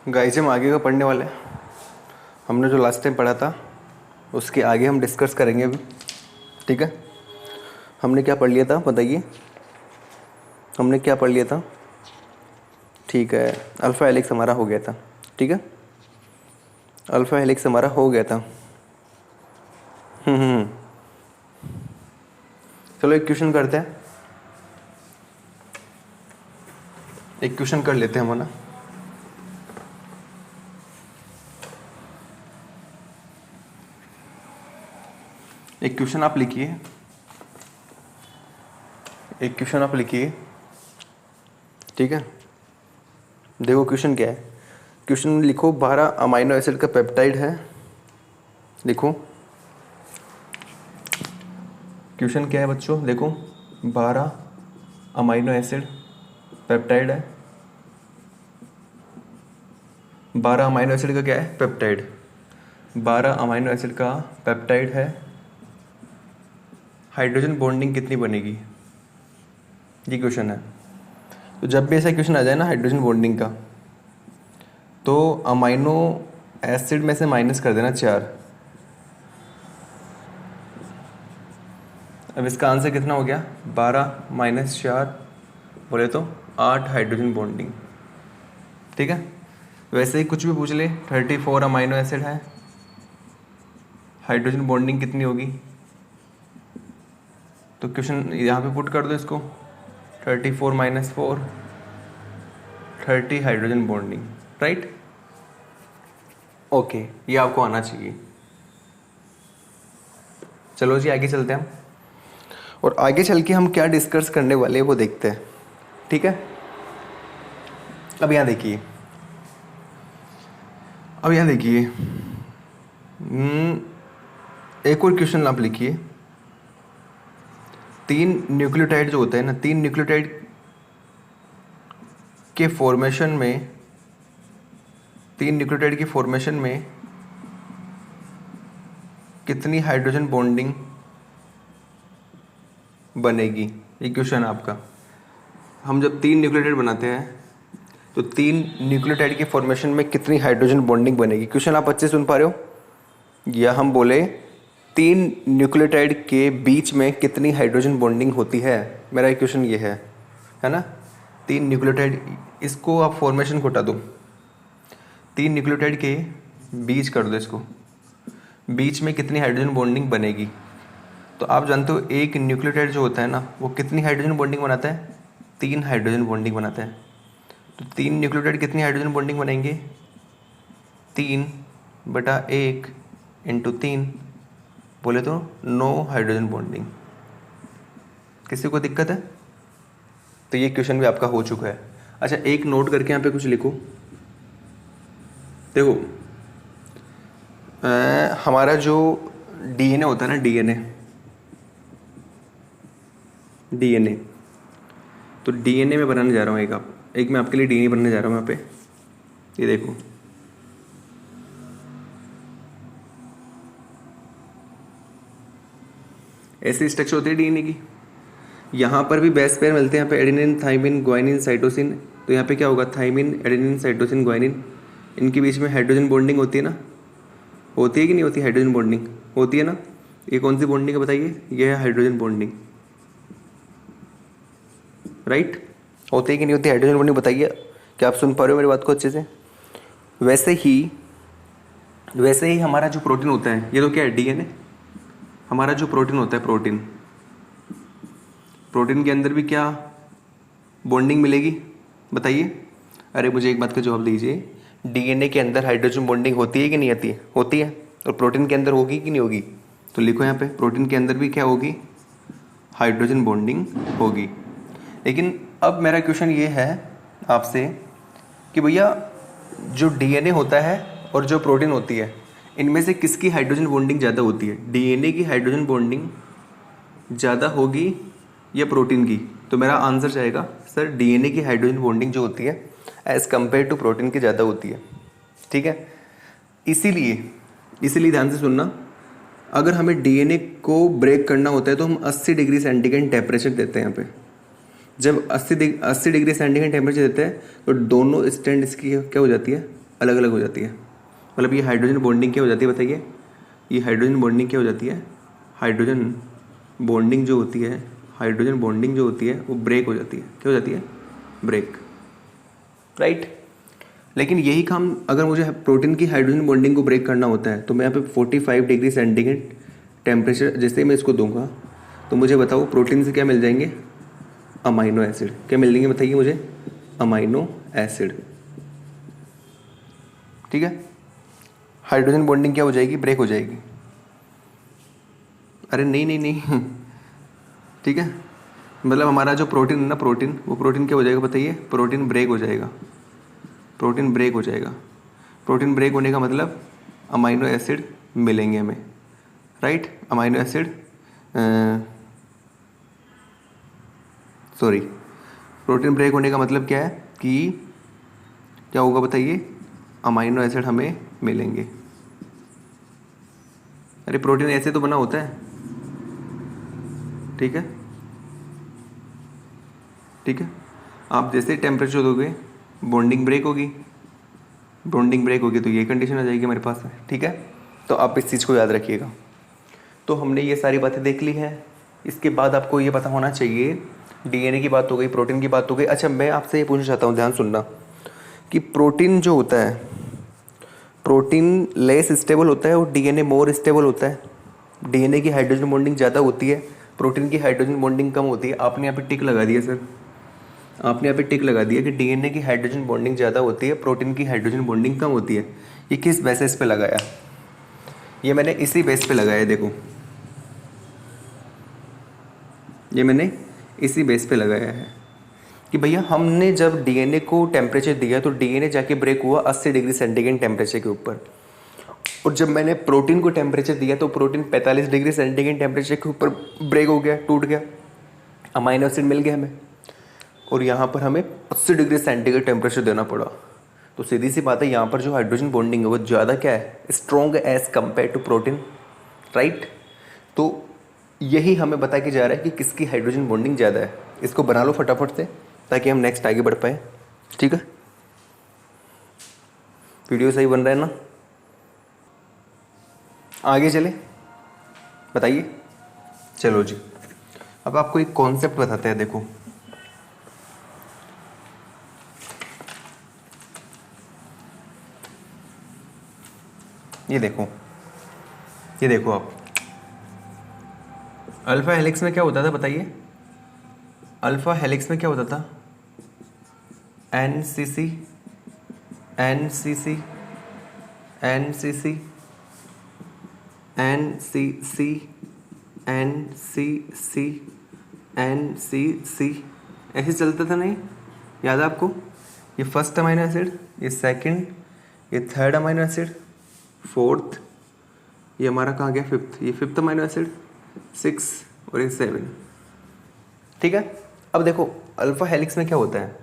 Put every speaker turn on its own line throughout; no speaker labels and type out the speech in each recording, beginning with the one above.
Guys हम आगे का पढ़ने वाले हैं। हमने जो लास्ट टाइम पढ़ा था उसके आगे हम डिस्कस करेंगे अभी। ठीक है, हमने क्या पढ़ लिया था बताइए, हमने क्या पढ़ लिया था? ठीक है, अल्फ़ा हेलिक्स हमारा हो गया था। ठीक है, अल्फ़ा हेलिक्स हमारा हो गया था। हम्म। चलो एक क्वेश्चन करते हैं, एक क्वेश्चन कर लेते हैं हम ना। एक क्वेश्चन आप लिखिए, एक क्वेश्चन आप लिखिए। ठीक है, देखो क्वेश्चन क्या है। क्वेश्चन में लिखो 12 अमाइनो एसिड का पेप्टाइड है। लिखो क्वेश्चन क्या है बच्चों, देखो 12 अमाइनो एसिड पेप्टाइड है। 12 अमाइनो एसिड का क्या है? पेप्टाइड। 12 अमाइनो एसिड का पेप्टाइड है। हाइड्रोजन बॉन्डिंग कितनी बनेगी, ये क्वेश्चन है। तो जब भी ऐसा क्वेश्चन आ जाए ना हाइड्रोजन बॉन्डिंग का, तो अमाइनो एसिड में से माइनस कर देना 4। अब इसका आंसर कितना हो गया? 12 माइनस 4 बोले तो 8 हाइड्रोजन बॉन्डिंग। ठीक है, वैसे ही कुछ भी पूछ ले, 34 अमाइनो एसिड है, हाइड्रोजन बॉन्डिंग कितनी होगी? तो क्वेश्चन यहाँ पे पुट कर दो इसको, 34 minus 4 30 hydrogen bonding. Right, okay, ये आपको आना चाहिए। चलो जी आगे चलते हैं हम, और आगे चल के हम क्या डिस्कस करने वाले हैं वो देखते हैं। ठीक है, अब यहाँ देखिए, अब यहाँ देखिए, एक और क्वेश्चन आप लिखिए। 3 न्यूक्लियोटाइड जो होते हैं ना, 3 न्यूक्लियोटाइड के फॉर्मेशन में, 3 न्यूक्लियोटाइड की फॉर्मेशन में कितनी हाइड्रोजन बॉन्डिंग बनेगी? ये क्वेश्चन है आपका। हम जब 3 न्यूक्लियोटाइड बनाते हैं तो 3 न्यूक्लियोटाइड के फॉर्मेशन में कितनी हाइड्रोजन बॉन्डिंग बनेगी? क्वेश्चन आप अच्छे सुन पा रहे हो? या हम बोले 3 न्यूक्लियोटाइड के बीच में कितनी हाइड्रोजन बॉन्डिंग होती है? मेरा एक क्वेश्चन ये है ना। 3 न्यूक्लियोटाइड, इसको आप फॉर्मेशन को हटा दो, 3 न्यूक्लियोटाइड के बीच कर दो इसको, बीच में कितनी हाइड्रोजन बॉन्डिंग बनेगी? तो आप जानते हो एक न्यूक्लियोटाइड जो होता है ना, वो कितनी हाइड्रोजन बॉन्डिंग बनाता है? 3 हाइड्रोजन बॉन्डिंग बनाता है। तो 3 न्यूक्लियोटाइड कितनी हाइड्रोजन बॉन्डिंग बनाएंगे? 3/1 इंटू 3 बोले तो 9 हाइड्रोजन बॉन्डिंग। किसी को दिक्कत है? तो ये क्वेश्चन भी आपका हो चुका है। अच्छा, एक नोट करके यहाँ पे कुछ लिखो। देखो हमारा जो डीएनए होता है ना, डीएनए, तो डीएनए में बनाने जा रहा हूँ एक मैं आपके लिए डीएनए बनाने जा रहा हूँ यहाँ पे। ये देखो, ऐसी स्ट्रक्चर होती है डीएनए की। यहाँ पर भी बेस पेयर मिलते हैं, यहाँ पे एडेनिन, थाइमिन, ग्वाइनिन, साइटोसिन। तो यहाँ पे क्या होगा? थाइमिन, एडेनिन, साइटोसिन, ग्वाइनिन, इनके बीच में हाइड्रोजन बॉन्डिंग होती है ना? होती है कि नहीं होती? हाइड्रोजन बॉन्डिंग होती है ना। ये कौन सी बॉन्डिंग है बताइए? ये है हाइड्रोजन बॉन्डिंग। राइट, होती है कि नहीं होती हाइड्रोजन बॉन्डिंग? बताइए, क्या आप सुन पा रहे हो मेरी बात को अच्छे से? वैसे ही हमारा जो प्रोटीन होता है, ये तो क्या है? डीएनए। हमारा जो प्रोटीन होता है, प्रोटीन के अंदर भी क्या बॉन्डिंग मिलेगी बताइए? अरे मुझे एक बात का जवाब दीजिए, डीएनए के अंदर हाइड्रोजन बॉन्डिंग होती है कि नहीं आती है? होती है। और प्रोटीन के अंदर होगी कि नहीं होगी? तो लिखो यहाँ पे, प्रोटीन के अंदर भी क्या होगी? हाइड्रोजन बॉन्डिंग होगी। लेकिन अब मेरा क्वेश्चन ये है आपसे कि भैया जो डीएनए होता है और जो प्रोटीन होती है, इनमें से किसकी हाइड्रोजन बॉन्डिंग ज़्यादा होती है? डीएनए की हाइड्रोजन बॉन्डिंग ज़्यादा होगी या प्रोटीन की? तो मेरा आंसर जाएगा सर, डीएनए की हाइड्रोजन बॉन्डिंग जो होती है एज़ कम्पेयर टू प्रोटीन की ज़्यादा होती है। ठीक है, इसीलिए ध्यान से सुनना, अगर हमें डीएनए को ब्रेक करना होता है तो हम 80 डिग्री सेंटीग्रेड टेम्परेचर देते हैं यहाँ पे। जब 80 डिग्री सेंटीग्रेड टेम्परेचर देते हैं तो दोनों स्ट्रैंड इसकी क्या हो जाती है? अलग अलग हो जाती है। मतलब ये हाइड्रोजन बॉन्डिंग क्या हो जाती है बताइए, ये हाइड्रोजन बॉन्डिंग क्या हो जाती है, हाइड्रोजन बॉन्डिंग जो होती है, हाइड्रोजन बॉन्डिंग जो होती है वो ब्रेक हो जाती है। क्या हो जाती है? Break, right. लेकिन यही काम अगर मुझे प्रोटीन की हाइड्रोजन बॉन्डिंग को ब्रेक करना होता है तो मैं यहाँ पे 45 डिग्री सेंटीग्रेड टेम्परेचर जैसे ही मैं इसको दूंगा तो मुझे बताओ प्रोटीन से क्या मिल जाएंगे? Amino acid. क्या मिल जाएंगे बताइए मुझे? Amino acid. ठीक है, हाइड्रोजन बॉन्डिंग क्या हो जाएगी? ब्रेक हो जाएगी। अरे नहीं नहीं नहीं ठीक है, मतलब हमारा जो प्रोटीन है ना, प्रोटीन, वो प्रोटीन क्या हो जाएगा बताइए? प्रोटीन ब्रेक हो जाएगा, प्रोटीन ब्रेक हो जाएगा। प्रोटीन ब्रेक होने का मतलब अमाइनो एसिड मिलेंगे हमें, right. Amino acid, sorry, protein break होने का मतलब क्या है कि क्या होगा बताइए? अमाइनो एसिड हमें मिलेंगे। अरे प्रोटीन ऐसे तो बना होता है, ठीक है, ठीक है। आप जैसे टेम्परेचर दोगे बॉन्डिंग ब्रेक होगी, बॉन्डिंग ब्रेक होगी तो ये कंडीशन आ जाएगी हमारे पास, ठीक है। तो आप इस चीज़ को याद रखिएगा। तो हमने ये सारी बातें देख ली हैं। इसके बाद आपको ये पता होना चाहिए, डीएनए की बात हो गई, प्रोटीन की बात हो गई। अच्छा, मैं आपसे ये पूछना चाहता हूँ, ध्यान सुनना, कि प्रोटीन जो होता है, प्रोटीन लेस स्टेबल होता है और डीएनए मोर स्टेबल होता है। डीएनए की हाइड्रोजन बॉन्डिंग ज़्यादा होती है, प्रोटीन की हाइड्रोजन बॉन्डिंग कम होती है। आपने यहाँ पे टिक लगा दिया सर, आपने यहाँ पे टिक लगा दिया कि डीएनए की हाइड्रोजन बॉन्डिंग ज़्यादा होती है, प्रोटीन की हाइड्रोजन बॉन्डिंग कम होती है। ये किस बेसिस पे लगाया? ये मैंने इसी बेस पे लगाया है, देखो, ये मैंने इसी बेस पे लगाया है कि भैया हमने जब डीएनए को टेम्परेचर दिया तो डीएनए जाके ब्रेक हुआ 80 डिग्री सेंटीग्रेड टेम्परेचर के ऊपर, और जब मैंने प्रोटीन को टेम्परेचर दिया तो प्रोटीन 45 डिग्री सेंटीग्रेड टेम्परेचर के ऊपर ब्रेक हो गया, टूट गया, अमाइनो एसिड मिल गया हमें। और यहाँ पर हमें 80 डिग्री सेंटीग्रेड टेम्परेचर देना पड़ा। तो सीधी सी बात है, यहाँ पर जो हाइड्रोजन बॉन्डिंग है वो ज़्यादा क्या है? Strong as compare to protein, right. तो यही हमें बता के जा रहा है कि किसकी हाइड्रोजन बॉन्डिंग ज़्यादा है। इसको बना लो फटाफट से ताकि हम नेक्स्ट आगे बढ़ पाए, ठीक है। वीडियो सही बन रहा है ना? आगे चले, बताइए। चलो जी, अब आपको एक कॉन्सेप्ट बताते हैं, देखो। ये देखो, ये देखो आप, अल्फा हेलिक्स में क्या होता था बताइए? अल्फा हेलिक्स में क्या होता था? NCC, NCC, NCC, NCC, NCC, NCC, ऐसे चलता था नहीं? याद है आपको? ये फर्स्ट अमाइनो एसिड, ये सेकंड, ये थर्ड अमाइनो एसिड, फोर्थ, ये हमारा कहाँ गया? फिफ्थ, ये फिफ्थ अमाइनो एसिड, 6 और ये 7, ठीक है। अब देखो अल्फा हेलिक्स में क्या होता है?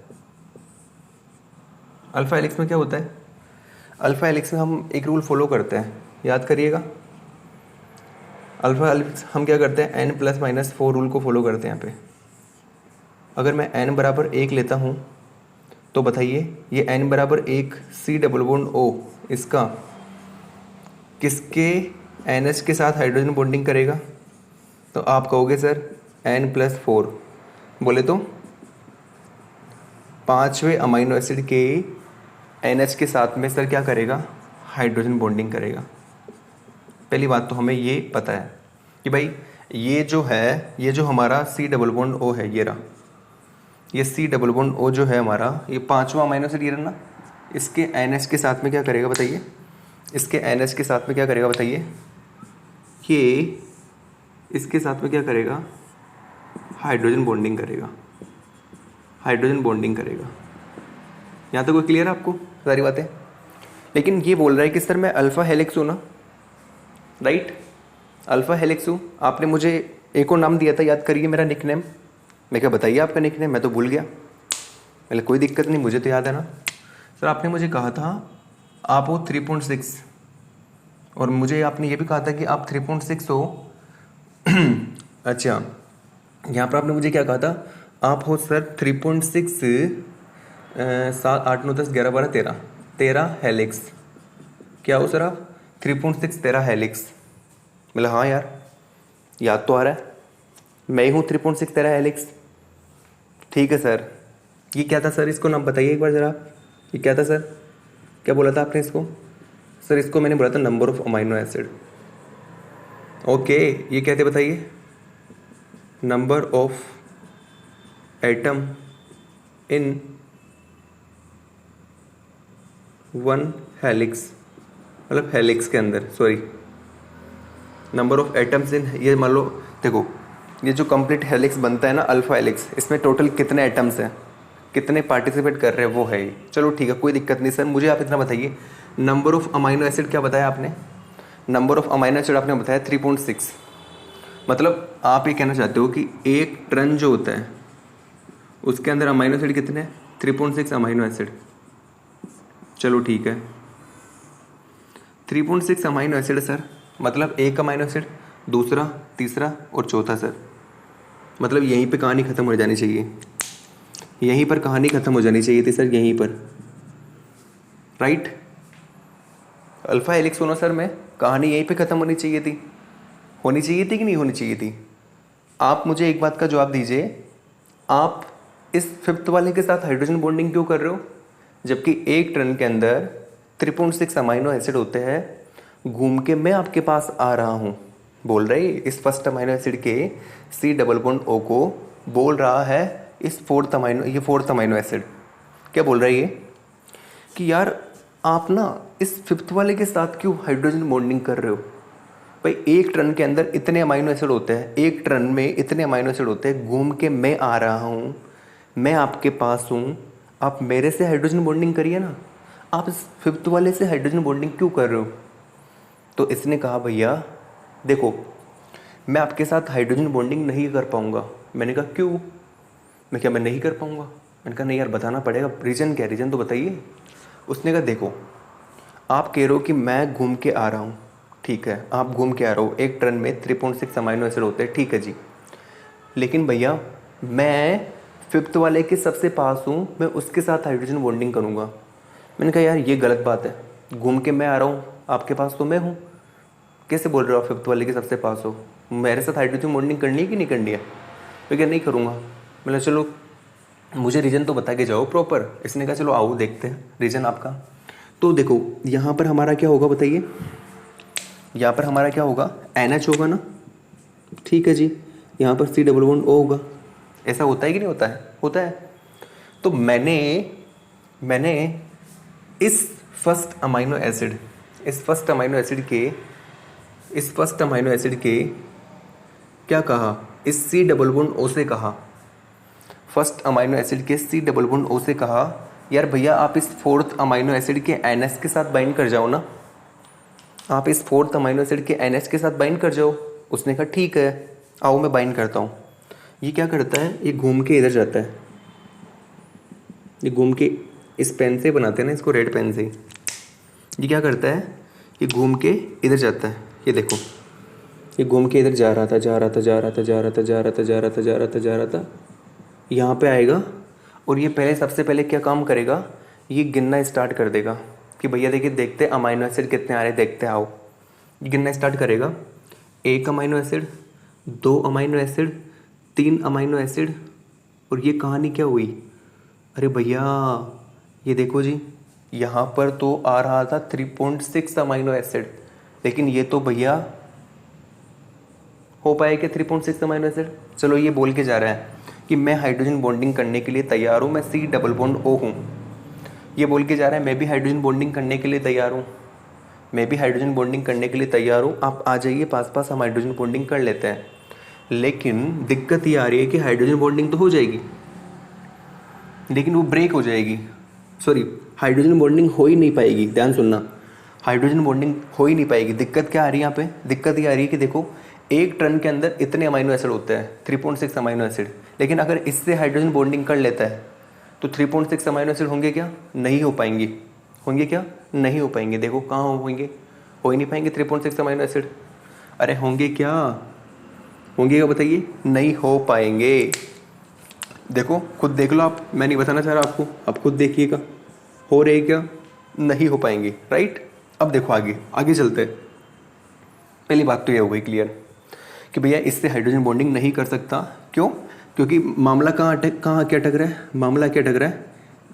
अल्फा हेलिक्स में क्या होता है? अल्फा हेलिक्स में हम एक रूल फॉलो करते हैं, याद करिएगा। अल्फा हेलिक्स हम क्या करते हैं? n+-4 रूल को फॉलो करते हैं। यहाँ पे अगर मैं n बराबर 1 लेता हूँ तो बताइए ये n बराबर 1 C डबल बॉन्ड O इसका किसके NH के साथ हाइड्रोजन बॉन्डिंग करेगा? तो आप कहोगे सर n+4, बोले तो 5वें अमाइनो एसिड के NH के साथ में सर क्या करेगा? हाइड्रोजन बॉन्डिंग करेगा। पहली बात तो हमें ये पता है कि भाई ये जो है, ये जो हमारा C डबल बॉन्ड O है, ये रहा, ये C डबल बॉन्ड O जो है हमारा, ये 5वां अमाइनो एसिड ये रहा ना, इसके NH के साथ में क्या करेगा बताइए? इसके NH के साथ में क्या करेगा बताइए? ये इसके साथ में क्या करेगा? हाइड्रोजन बॉन्डिंग करेगा, हाइड्रोजन बॉन्डिंग करेगा। यहाँ तक कोई क्लियर है आपको सारी बातें? लेकिन ये बोल रहा है कि सर मैं अल्फा हेलिक्स हूँ ना, राइट, अल्फा हेलिक्स हूँ। आपने मुझे एक और नाम दिया था, याद करिए, मेरा निकनेम। मैं क्या बताइए आपका निकनेम? मैं तो भूल गया। पहले कोई दिक्कत नहीं, मुझे तो याद है ना। सर आपने मुझे कहा था आप हो 3.6, और मुझे आपने ये भी कहा था कि आप 3.6 हो। अच्छा, यहाँ पर आपने मुझे क्या कहा था? आप हो सर 3.6, 7, 8, 9, 10, 11, 12, हेलिक्स। क्या हो सर आप? 3.6 तेरा हेलिक्स। मतलब हाँ यार, याद तो आ रहा है, मैं ही हूँ 3.6 तेरा हेलिक्स। ठीक है सर। ये क्या था सर, इसको नाम बताइए एक बार ज़रा। ये क्या था सर, क्या बोला था आपने इसको? सर इसको मैंने बोला था number of amino acid. Okay, ये क्या थे बताइए? Number of atom in one helix, मतलब हेलिक्स के अंदर, sorry, number of atoms in, ये मान लो, देखो ये जो कंप्लीट हेलिक्स बनता है ना, अल्फा हेलिक्स, इसमें टोटल कितने एटम्स हैं, कितने पार्टिसिपेट कर रहे हैं, वो है ये। चलो ठीक है, कोई दिक्कत नहीं सर। मुझे आप इतना बताइए, नंबर ऑफ अमाइनो एसिड क्या बताया आपने? नंबर ऑफ अमाइनो एसिड आपने बताया 3.6। मतलब आप ये कहना चाहते हो कि एक टन जो होता है उसके अंदर अमाइनो एसिड कितने हैं? 3.6 अमाइनो एसिड। चलो ठीक है, 3.6 अमाइनो एसिड सर, मतलब एक अमाइनो एसिड, दूसरा, तीसरा और चौथा सर। मतलब यहीं पे कहानी ख़त्म हो जानी चाहिए, यहीं पर कहानी ख़त्म हो जानी चाहिए थी सर, यहीं पर, राइट? अल्फ़ा हेलिक्स होना सर में कहानी यहीं पे ख़त्म होनी चाहिए थी। होनी चाहिए थी कि नहीं होनी चाहिए थी? आप मुझे एक बात का जवाब दीजिए, आप इस फिफ्थ वाले के साथ हाइड्रोजन बॉन्डिंग क्यों कर रहे हो, जबकि एक टन के अंदर 3.6 अमाइनो एसिड होते हैं। घूम के मैं आपके पास आ रहा हूँ, बोल रही इस फर्स्ट अमाइनो एसिड के C डबल बॉन्ड O को बोल रहा है इस फोर्थ अमाइनो एसिड क्या बोल रहा है ये, कि यार आप ना इस फिफ्थ वाले के साथ क्यों हाइड्रोजन बॉन्डिंग कर रहे हो? भाई एक टन के अंदर इतने अमाइनो एसिड होते हैं, एक टन में इतने अमाइनो एसिड होते हैं, घूम के मैं आ रहा हूँ, मैं आपके पास हूँ, आप मेरे से हाइड्रोजन बॉन्डिंग करिए ना, आप इस फिफ्थ वाले से हाइड्रोजन बॉन्डिंग क्यों कर रहे हो? तो इसने कहा भैया देखो, मैं आपके साथ हाइड्रोजन बॉन्डिंग नहीं कर पाऊँगा। मैंने कहा क्यों? मैं नहीं कर पाऊँगा? मैंने कहा नहीं यार, बताना पड़ेगा, रीज़न क्या है, रीज़न तो बताइए। उसने कहा देखो, आप कह रहे हो कि मैं घूम के आ रहा हूँ, ठीक है, आप घूम के आ रहे हो, एक टन में 3.6 अमाइनो एसिड होते हैं, ठीक है जी, लेकिन भैया मैं फिफ्थ वाले के सबसे पास हूँ, मैं उसके साथ हाइड्रोजन बॉन्डिंग करूँगा। मैंने कहा यार ये गलत बात है, घूम के मैं आ रहा हूँ, आपके पास तो मैं हूँ, कैसे बोल रहे हो आप फिफ्थ वाले के सबसे पास हो? मेरे साथ हाइड्रोजन बॉन्डिंग करनी है कि नहीं करनी है? तो क्या नहीं करूँगा। मैंने चलो मुझे रीज़न तो बता के जाओ प्रॉपर। इसने कहा चलो आओ देखते हैं रीज़न आपका। तो देखो यहाँ पर हमारा क्या होगा बताइए, यहाँ पर हमारा क्या होगा, NH होगा ना, ठीक है जी, यहाँ पर C डबल बॉन्ड O होगा। ऐसा होता है कि नहीं होता है? होता है। तो मैंने इस फर्स्ट अमाइनो एसिड के क्या कहा, इस C डबल बॉन्ड O से कहा, फर्स्ट अमाइनो एसिड के C डबल बॉन्ड O से कहा यार भैया आप इस फोर्थ अमाइनो एसिड के NH के साथ बाइंड कर जाओ ना, आप इस फोर्थ अमाइनो एसिड के NH के साथ बाइंड कर जाओ। उसने कहा ठीक है, आओ मैं बाइंड करता हूँ। ये क्या करता है, ये घूम के इधर जाता है, ये घूम के इस पेन से बनाते हैं ना इसको, रेड पेन से, ये क्या करता है, ये घूम के इधर जाता है, ये देखो, ये घूम के इधर जा रहा था, यहाँ पे आएगा और ये पहले सबसे पहले क्या काम करेगा, ये गिनना स्टार्ट कर देगा कि भैया देखिए देखते अमाइनो एसिड कितने आ रहे, देखते आओ। ये गिनना स्टार्ट करेगा, 1 amino acid, 2 amino acid, 3 amino acid, और ये कहानी क्या हुई, अरे भैया ये देखो जी, यहाँ पर तो आ रहा था 3.6 अमाइनो एसिड, लेकिन ये तो भैया हो पाए क्या 3.6 अमाइनो एसिड? चलो ये बोल के जा रहा है कि मैं हाइड्रोजन बॉन्डिंग करने के लिए तैयार हूँ, मैं C डबल बॉन्ड O हूँ। ये बोल के जा रहा है मैं भी हाइड्रोजन बॉन्डिंग करने के लिए तैयार हूँ, मैं भी हाइड्रोजन बॉन्डिंग करने के लिए तैयार हूँ, आप आ जाइए पास हम हाइड्रोजन बॉन्डिंग कर लेते हैं। लेकिन दिक्कत ये आ रही है कि हाइड्रोजन बॉन्डिंग तो हो जाएगी लेकिन वो ब्रेक हो जाएगी, सॉरी हाइड्रोजन बॉन्डिंग हो ही नहीं पाएगी। ध्यान सुनना, हाइड्रोजन बॉन्डिंग हो ही नहीं पाएगी। दिक्कत क्या आ रही है यहाँ पे, दिक्कत ये आ रही है कि देखो एक टन के अंदर इतने अमाइनो एसिड होते हैं, 3.6 अमाइनो एसिड, लेकिन अगर इससे हाइड्रोजन बॉन्डिंग कर लेता है तो 3.6 अमाइनो एसिड होंगे क्या? नहीं हो पाएंगे। होंगे क्या? नहीं हो पाएंगे। देखो कहाँ होंगे, हो ही नहीं पाएंगे 3.6 अमाइनो एसिड। अरे होंगे क्या, होंगे क्या बताइए? नहीं हो पाएंगे। देखो खुद देख लो आप, मैं नहीं बताना चाह रहा आपको, आप खुद देखिएगा हो रहे क्या। नहीं हो पाएंगी, राइट। अब देखो आगे आगे चलते हैं। पहली बात तो ये हो गई क्लियर कि भैया इससे हाइड्रोजन बॉन्डिंग नहीं कर सकता। क्यों? क्योंकि मामला कहाँ क्या अटक रहा है, मामला क्या अटक रहा है,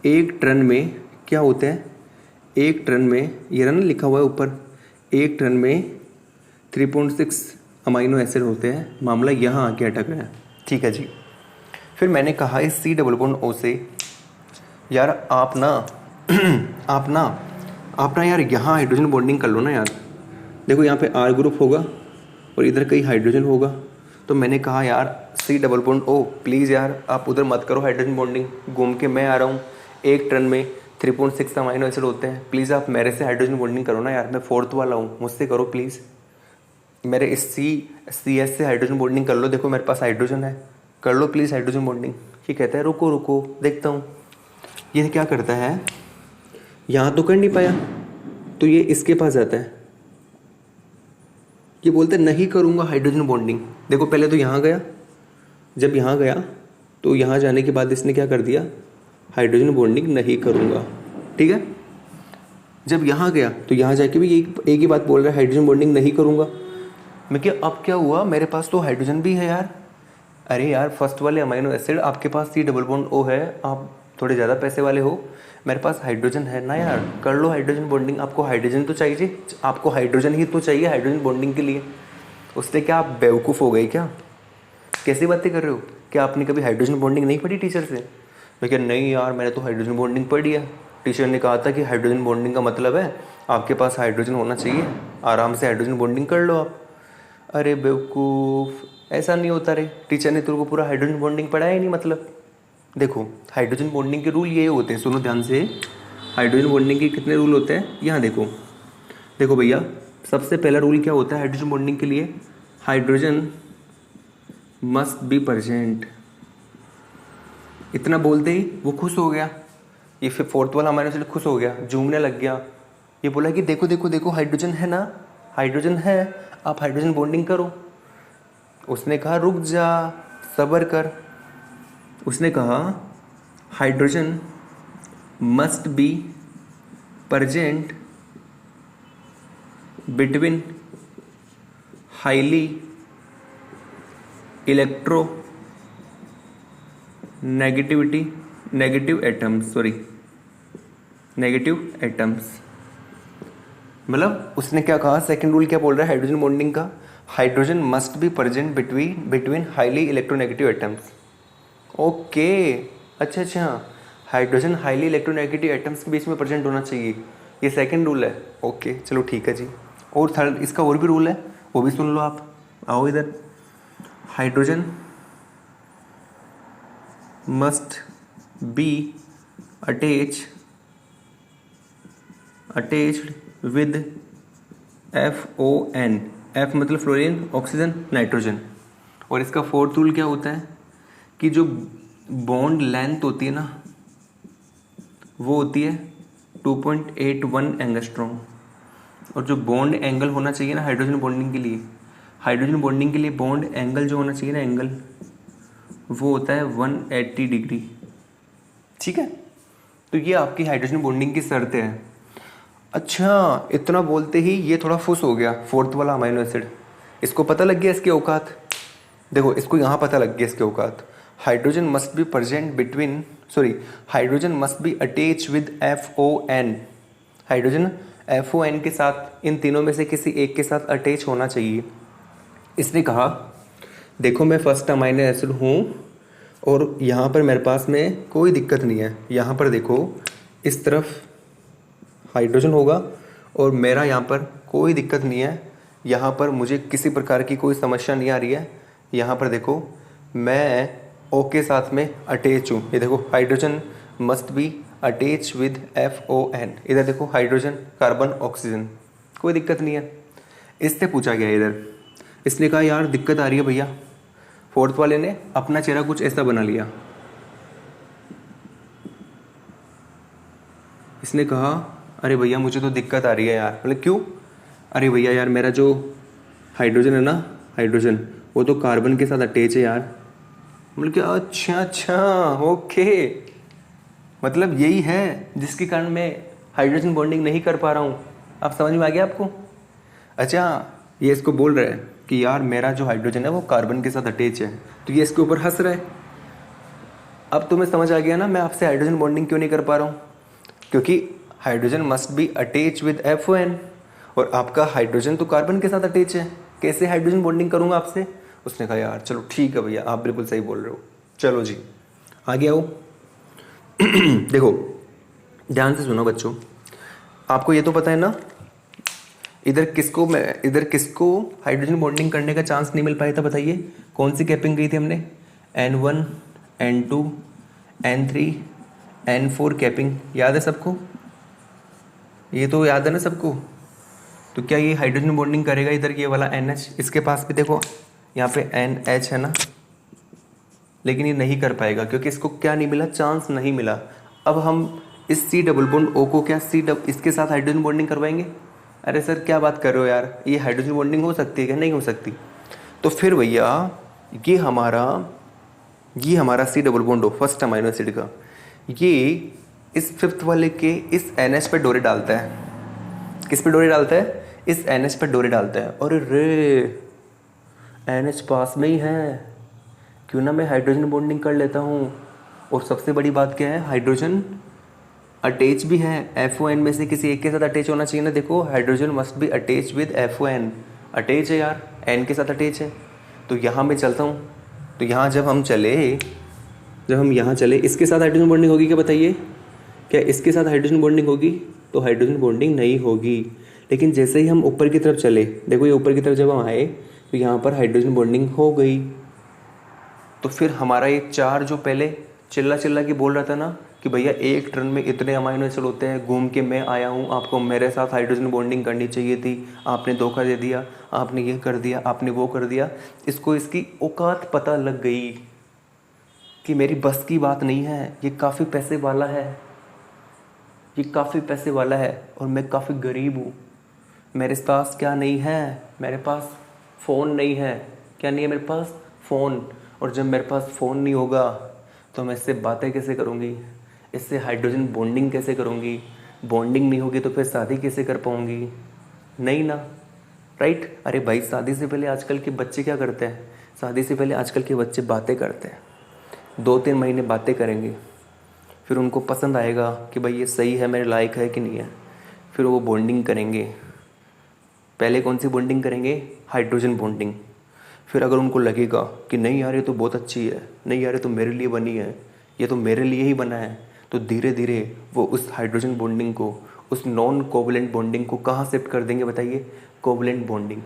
1 टन में क्या होता है, 1 टन में, ये रहा ना लिखा हुआ है ऊपर, 1 टन में 3.6 अमाइनो एसिड होते हैं। मामला यहाँ आके अटक रहा है, ठीक है जी। फिर मैंने कहा इस C+O से यार आप ना आप ना यार यहाँ हाइड्रोजन बॉन्डिंग कर लो ना यार। देखो यहाँ पे R ग्रुप होगा और इधर कहीं हाइड्रोजन होगा, तो मैंने कहा यार C+O प्लीज़ यार आप उधर मत करो हाइड्रोजन बॉन्डिंग, घूम के मैं आ रहा हूँ। 1 टन में 3.6 अमाइनो एसिड होते हैं, प्लीज़ आप मेरे से हाइड्रोजन बॉन्डिंग करो ना यार, मैं 4th वाला हूँ, मुझसे करो प्लीज़। मेरे इस CS से हाइड्रोजन बॉन्डिंग कर लो, देखो मेरे पास हाइड्रोजन है, कर लो प्लीज़ हाइड्रोजन बॉन्डिंग। ये कहता है रुको रुको देखता हूँ। ये क्या करता है, यहाँ तो कर नहीं पाया तो ये इसके पास जाता है, ये बोलते नहीं करूँगा हाइड्रोजन बॉन्डिंग। देखो पहले तो यहाँ गया, जब यहाँ गया तो यहाँ जाने के बाद इसने क्या कर दिया, हाइड्रोजन बॉन्डिंग नहीं करूँगा, ठीक है। जब यहाँ गया तो यहाँ जाके भी एक ही बात बोल रहा है, हाइड्रोजन बॉन्डिंग नहीं करूँगा। मैं क्या अब क्या हुआ, मेरे पास तो हाइड्रोजन भी है यार। अरे यार फर्स्ट वाले अमाइनो एसिड आपके पास C+O है, आप थोड़े ज़्यादा पैसे वाले हो, मेरे पास हाइड्रोजन है ना यार, कर लो हाइड्रोजन बॉन्डिंग। आपको हाइड्रोजन तो चाहिए, आपको हाइड्रोजन ही तो चाहिए हाइड्रोजन बॉन्डिंग के लिए। उससे क्या आप बेवकूफ़ हो गए क्या, कैसी बातें कर रहे हो, क्या आपने कभी हाइड्रोजन बॉन्डिंग नहीं पढ़ी टीचर से? मैं क्या नहीं यार मैंने तो हाइड्रोजन बॉन्डिंग पढ़ी है, टीचर ने कहा था कि हाइड्रोजन बॉन्डिंग का मतलब है आपके पास हाइड्रोजन होना चाहिए, आराम से हाइड्रोजन बॉन्डिंग कर लो आप। अरे बेवकूफ़, ऐसा नहीं होता रे, टीचर ने तेरे को पूरा हाइड्रोजन बॉन्डिंग पढ़ाया ही नहीं। मतलब देखो हाइड्रोजन बॉन्डिंग के रूल ये होते हैं, सुनो ध्यान से। हाइड्रोजन बॉन्डिंग के कितने रूल होते हैं, यहाँ देखो। देखो भैया सबसे पहला रूल क्या होता है हाइड्रोजन बॉन्डिंग के लिए, हाइड्रोजन मस्ट बी प्रेजेंट। इतना बोलते ही वो खुश हो गया, ये फिर 4th वाला अमाइनो एसिड खुश हो गया, झूमने लग गया। ये बोला कि देखो देखो देखो हाइड्रोजन है ना, हाइड्रोजन है, आप हाइड्रोजन बॉन्डिंग करो। उसने कहा रुक जा सब्र कर, उसने कहा hydrogen must be present between highly electro negative atoms. मतलब उसने क्या कहा, सेकंड रूल क्या बोल रहा है हाइड्रोजन बॉन्डिंग का, hydrogen must be present between highly electronegative atoms. Okay अच्छा, हाइड्रोजन हाईली इलेक्ट्रोनेगेटिव एटम्स के बीच में प्रेजेंट होना चाहिए, ये सेकंड रूल है। ओके चलो ठीक है जी। और थर्ड इसका और भी रूल है, वो भी सुन लो आप, आओ इधर। Hydrogen must be attached with FON, F मतलब फ्लोरीन, ऑक्सीजन, नाइट्रोजन। और इसका फोर्थ रूल क्या होता है कि जो बॉन्ड लेंथ होती है ना वो होती है 2.81 एंगस्ट्रॉम, और जो बॉन्ड एंगल होना चाहिए ना हाइड्रोजन बॉन्डिंग के लिए, बॉन्ड एंगल जो होना चाहिए ना एंगल, वो होता है 180 डिग्री, ठीक है। तो ये आपकी हाइड्रोजन बॉन्डिंग की शर्तें हैं। अच्छा इतना बोलते ही ये थोड़ा फुस हो गया 4th वाला अमाइनो एसिड, इसको पता लग गया इसके औकात। देखो इसको यहाँ पता लग गया इसके औकात, hydrogen must be attach with FON। Hydrogen FON के साथ, इन तीनों में से किसी एक के साथ अटैच होना चाहिए। इसने कहा देखो मैं फर्स्ट अमाइनो एसिड हूँ और यहाँ पर मेरे पास में कोई दिक्कत नहीं है, यहाँ पर देखो इस तरफ हाइड्रोजन होगा और मेरा यहाँ पर कोई दिक्कत नहीं है, यहाँ पर मुझे किसी प्रकार की कोई समस्या नहीं आ रही है। यहाँ पर देखो मैं O के साथ में अटैच हूँ, ये देखो hydrogen must be attach with FON, इधर देखो हाइड्रोजन कार्बन ऑक्सीजन, कोई दिक्कत नहीं है। इससे पूछा गया इधर, इसने कहा यार दिक्कत आ रही है भैया। 4th वाले ने अपना चेहरा कुछ ऐसा बना लिया, इसने कहा अरे भैया मुझे तो दिक्कत आ रही है यार। मतलब क्यों? अरे भैया यार मेरा जो हाइड्रोजन है ना, हाइड्रोजन वो तो कार्बन के साथ अटैच है यार। मतलब कि अच्छा ओके, मतलब यही है जिसके कारण मैं हाइड्रोजन बॉन्डिंग नहीं कर पा रहा हूँ। आप समझ में आ गया आपको? अच्छा, ये इसको बोल रहा है कि यार मेरा जो हाइड्रोजन है वो कार्बन के साथ अटैच है, तो ये इसके ऊपर हंस रहा है। अब तुम्हें समझ आ गया ना मैं आपसे हाइड्रोजन बॉन्डिंग क्यों नहीं कर पा रहा हूँ? क्योंकि hydrogen must be attach with FON, और आपका हाइड्रोजन तो कार्बन के साथ अटैच है, कैसे हाइड्रोजन बॉन्डिंग करूँगा आपसे? उसने कहा यार चलो ठीक है भैया, आप बिल्कुल सही बोल रहे हो, चलो जी आगे आओ। देखो ध्यान से सुनो बच्चों, आपको ये तो पता है ना इधर किसको हाइड्रोजन बॉन्डिंग करने का चांस नहीं मिल पाया था, बताइए कौन सी कैपिंग गई थी हमने? N1, N2, N3, N4 capping, याद है सबको? ये तो याद है ना सबको? तो क्या ये हाइड्रोजन बॉन्डिंग करेगा इधर ये वाला NH? इसके पास भी देखो यहाँ पे NH है ना, लेकिन ये नहीं कर पाएगा क्योंकि इसको क्या नहीं मिला, चांस नहीं मिला। अब हम इस C डबल बॉन्ड O को क्या इसके साथ हाइड्रोजन बॉन्डिंग करवाएंगे? अरे सर क्या बात कर रहे हो यार, ये हाइड्रोजन बॉन्डिंग हो सकती है क्या? नहीं हो सकती। तो फिर भैया ये हमारा C double bond O first amino acid का, ये इस फिफ्थ वाले के इस NH पे डोरे डालता है। किस पे डोरे डालता है? इस NH पे डोरे डालता है। और रे NH पास में ही है, क्यों ना मैं हाइड्रोजन बॉन्डिंग कर लेता हूँ। और सबसे बड़ी बात क्या है, हाइड्रोजन अटैच भी है, FON में से किसी एक के साथ अटैच होना चाहिए ना। देखो hydrogen must be attach with FON, attach है यार, N के साथ अटैच है। तो यहाँ मैं चलता हूँ, तो यहाँ जब हम यहाँ चले इसके साथ हाइड्रोजन बॉन्डिंग होगी क्या बताइए? क्या इसके साथ हाइड्रोजन बॉन्डिंग होगी? तो हाइड्रोजन बॉन्डिंग नहीं होगी। लेकिन जैसे ही हम ऊपर की तरफ चले, देखो ये ऊपर की तरफ जब हम आए तो यहाँ पर हाइड्रोजन बॉन्डिंग हो गई। तो फिर हमारा ये चार जो पहले चिल्ला के बोल रहा था ना कि भैया एक टर्न में इतने अमाइनो एसिड होते हैं, घूम के मैं आया हूँ, आपको मेरे साथ हाइड्रोजन बॉन्डिंग करनी चाहिए थी, आपने धोखा दे दिया, आपने ये कर दिया, आपने वो कर दिया। इसको इसकी औकात पता लग गई कि मेरी बस की बात नहीं है, ये काफ़ी पैसे वाला है, ये काफ़ी पैसे वाला है और मैं काफ़ी गरीब हूँ। मेरे पास क्या नहीं है? मेरे पास फ़ोन नहीं है। क्या नहीं है मेरे पास? फ़ोन। और जब मेरे पास फ़ोन नहीं होगा तो मैं इससे बातें कैसे करूँगी, इससे हाइड्रोजन बॉन्डिंग कैसे करूँगी? बॉन्डिंग नहीं होगी तो फिर शादी कैसे कर पाऊँगी? नहीं ना, राइट? अरे भाई शादी से पहले आजकल के बच्चे क्या करते हैं? शादी से पहले आजकल के बच्चे बातें करते हैं, 2-3 महीने बातें करेंगे, फिर उनको पसंद आएगा कि भाई ये सही है, मेरे लायक है कि नहीं है, फिर वो बॉन्डिंग करेंगे। पहले कौन सी बॉन्डिंग करेंगे? Hydrogen bonding. फिर अगर उनको लगेगा कि नहीं यार ये तो बहुत अच्छी है, नहीं यार ये तो मेरे लिए बनी है, ये तो मेरे लिए ही बना है, तो धीरे धीरे वो उस हाइड्रोजन बॉन्डिंग को, उस नॉन कोवलेंट बॉन्डिंग को कहाँ शिफ्ट कर देंगे बताइए? Covalent bonding.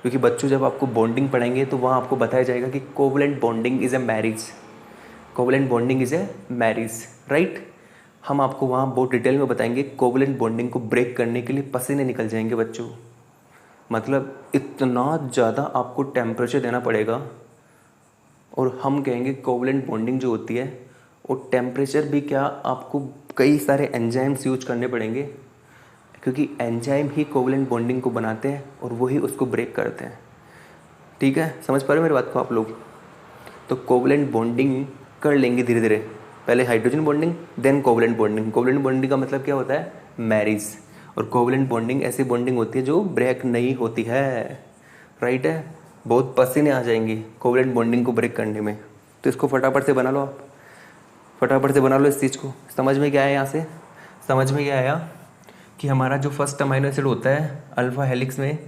क्योंकि बच्चों जब आपको बॉन्डिंग पढ़ाएंगे तो वहाँ आपको बताया जाएगा कि covalent bonding is a marriage, covalent bonding is a marriage, right? हम आपको वहाँ बहुत डिटेल में बताएंगे। कोवलेंट बॉन्डिंग को ब्रेक करने के लिए पसीने निकल जाएंगे बच्चों, मतलब इतना ज़्यादा आपको टेम्परेचर देना पड़ेगा। और हम कहेंगे कोवलेंट बॉन्डिंग जो होती है वो टेम्परेचर भी क्या, आपको कई सारे एंजाइम्स यूज करने पड़ेंगे, क्योंकि एंजाइम ही कोवलेंट बॉन्डिंग को बनाते हैं और वही उसको ब्रेक करते हैं। ठीक है, समझ पा रहे हो मेरी बात को आप लोग? तो कोवलेंट बॉन्डिंग कर लेंगे धीरे धीरे, पहले hydrogen bonding then covalent bonding. Covalent bonding का मतलब क्या होता है? मैरिज। और कोवलेंट बॉन्डिंग ऐसी बॉन्डिंग होती है जो ब्रेक नहीं होती है, राइट है? बहुत पसीने आ जाएंगे कोवलेंट बॉन्डिंग को ब्रेक करने में। तो इसको फटाफट से बना लो, आप फटाफट से बना लो इस चीज़ को। समझ में क्या आया? यहाँ से समझ में क्या आया कि हमारा जो फर्स्ट अमाइनो एसिड होता है अल्फा हेलिक्स में,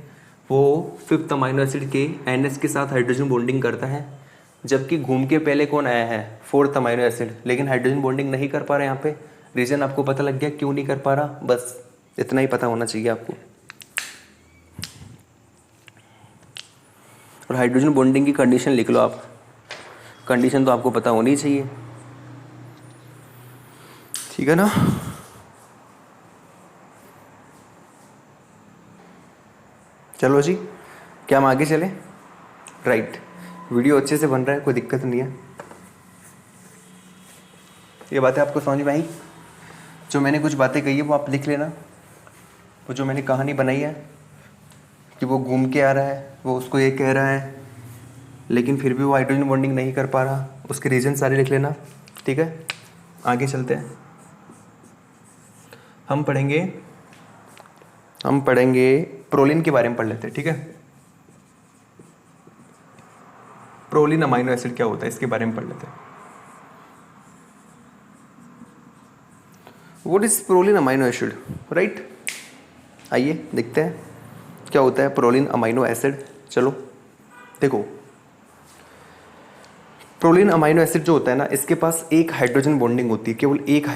वो फिफ्थ अमाइनो एसिड के NH के साथ हाइड्रोजन बॉन्डिंग करता है, जबकि घूम के पहले कौन आया है? Fourth amino acid. लेकिन हाइड्रोजन बॉन्डिंग नहीं कर पा रहा है यहाँ पे। रीज़न आपको पता लग गया क्यों नहीं कर पा रहा? बस इतना ही पता होना चाहिए आपको। और हाइड्रोजन बॉन्डिंग की कंडीशन लिख लो आप, कंडीशन तो आपको पता होनी चाहिए, ठीक है ना? चलो जी, क्या हम आगे चले? राइट, वीडियो अच्छे से बन रहा है, कोई दिक्कत नहीं है। ये बातें आपको समझ में आई? जो मैंने कुछ बातें कही है वो आप लिख लेना। वो जो मैंने कहानी बनाई है कि वो घूम के आ रहा है, वो उसको ये कह रहा है, लेकिन फिर भी वो हाइड्रोजन बॉन्डिंग नहीं कर पा रहा, उसके रीज़न सारे लिख लेना, ठीक है? आगे चलते हैं। हम पढ़ेंगे प्रोलिन के बारे में पढ़ लेते हैं, ठीक है। प्रोलिन अमाइनो एसिड क्या होता है इसके बारे में पढ़ लेते हैं। What is proline amino acid, right. आइए देखते हैं क्या होता है प्रोलिन अमाइनो एसिड। चलो देखो, प्रोलिन अमाइनो एसिड जो होता है ना, इसके पास एक हाइड्रोजन बॉन्डिंग होती है, केवल एक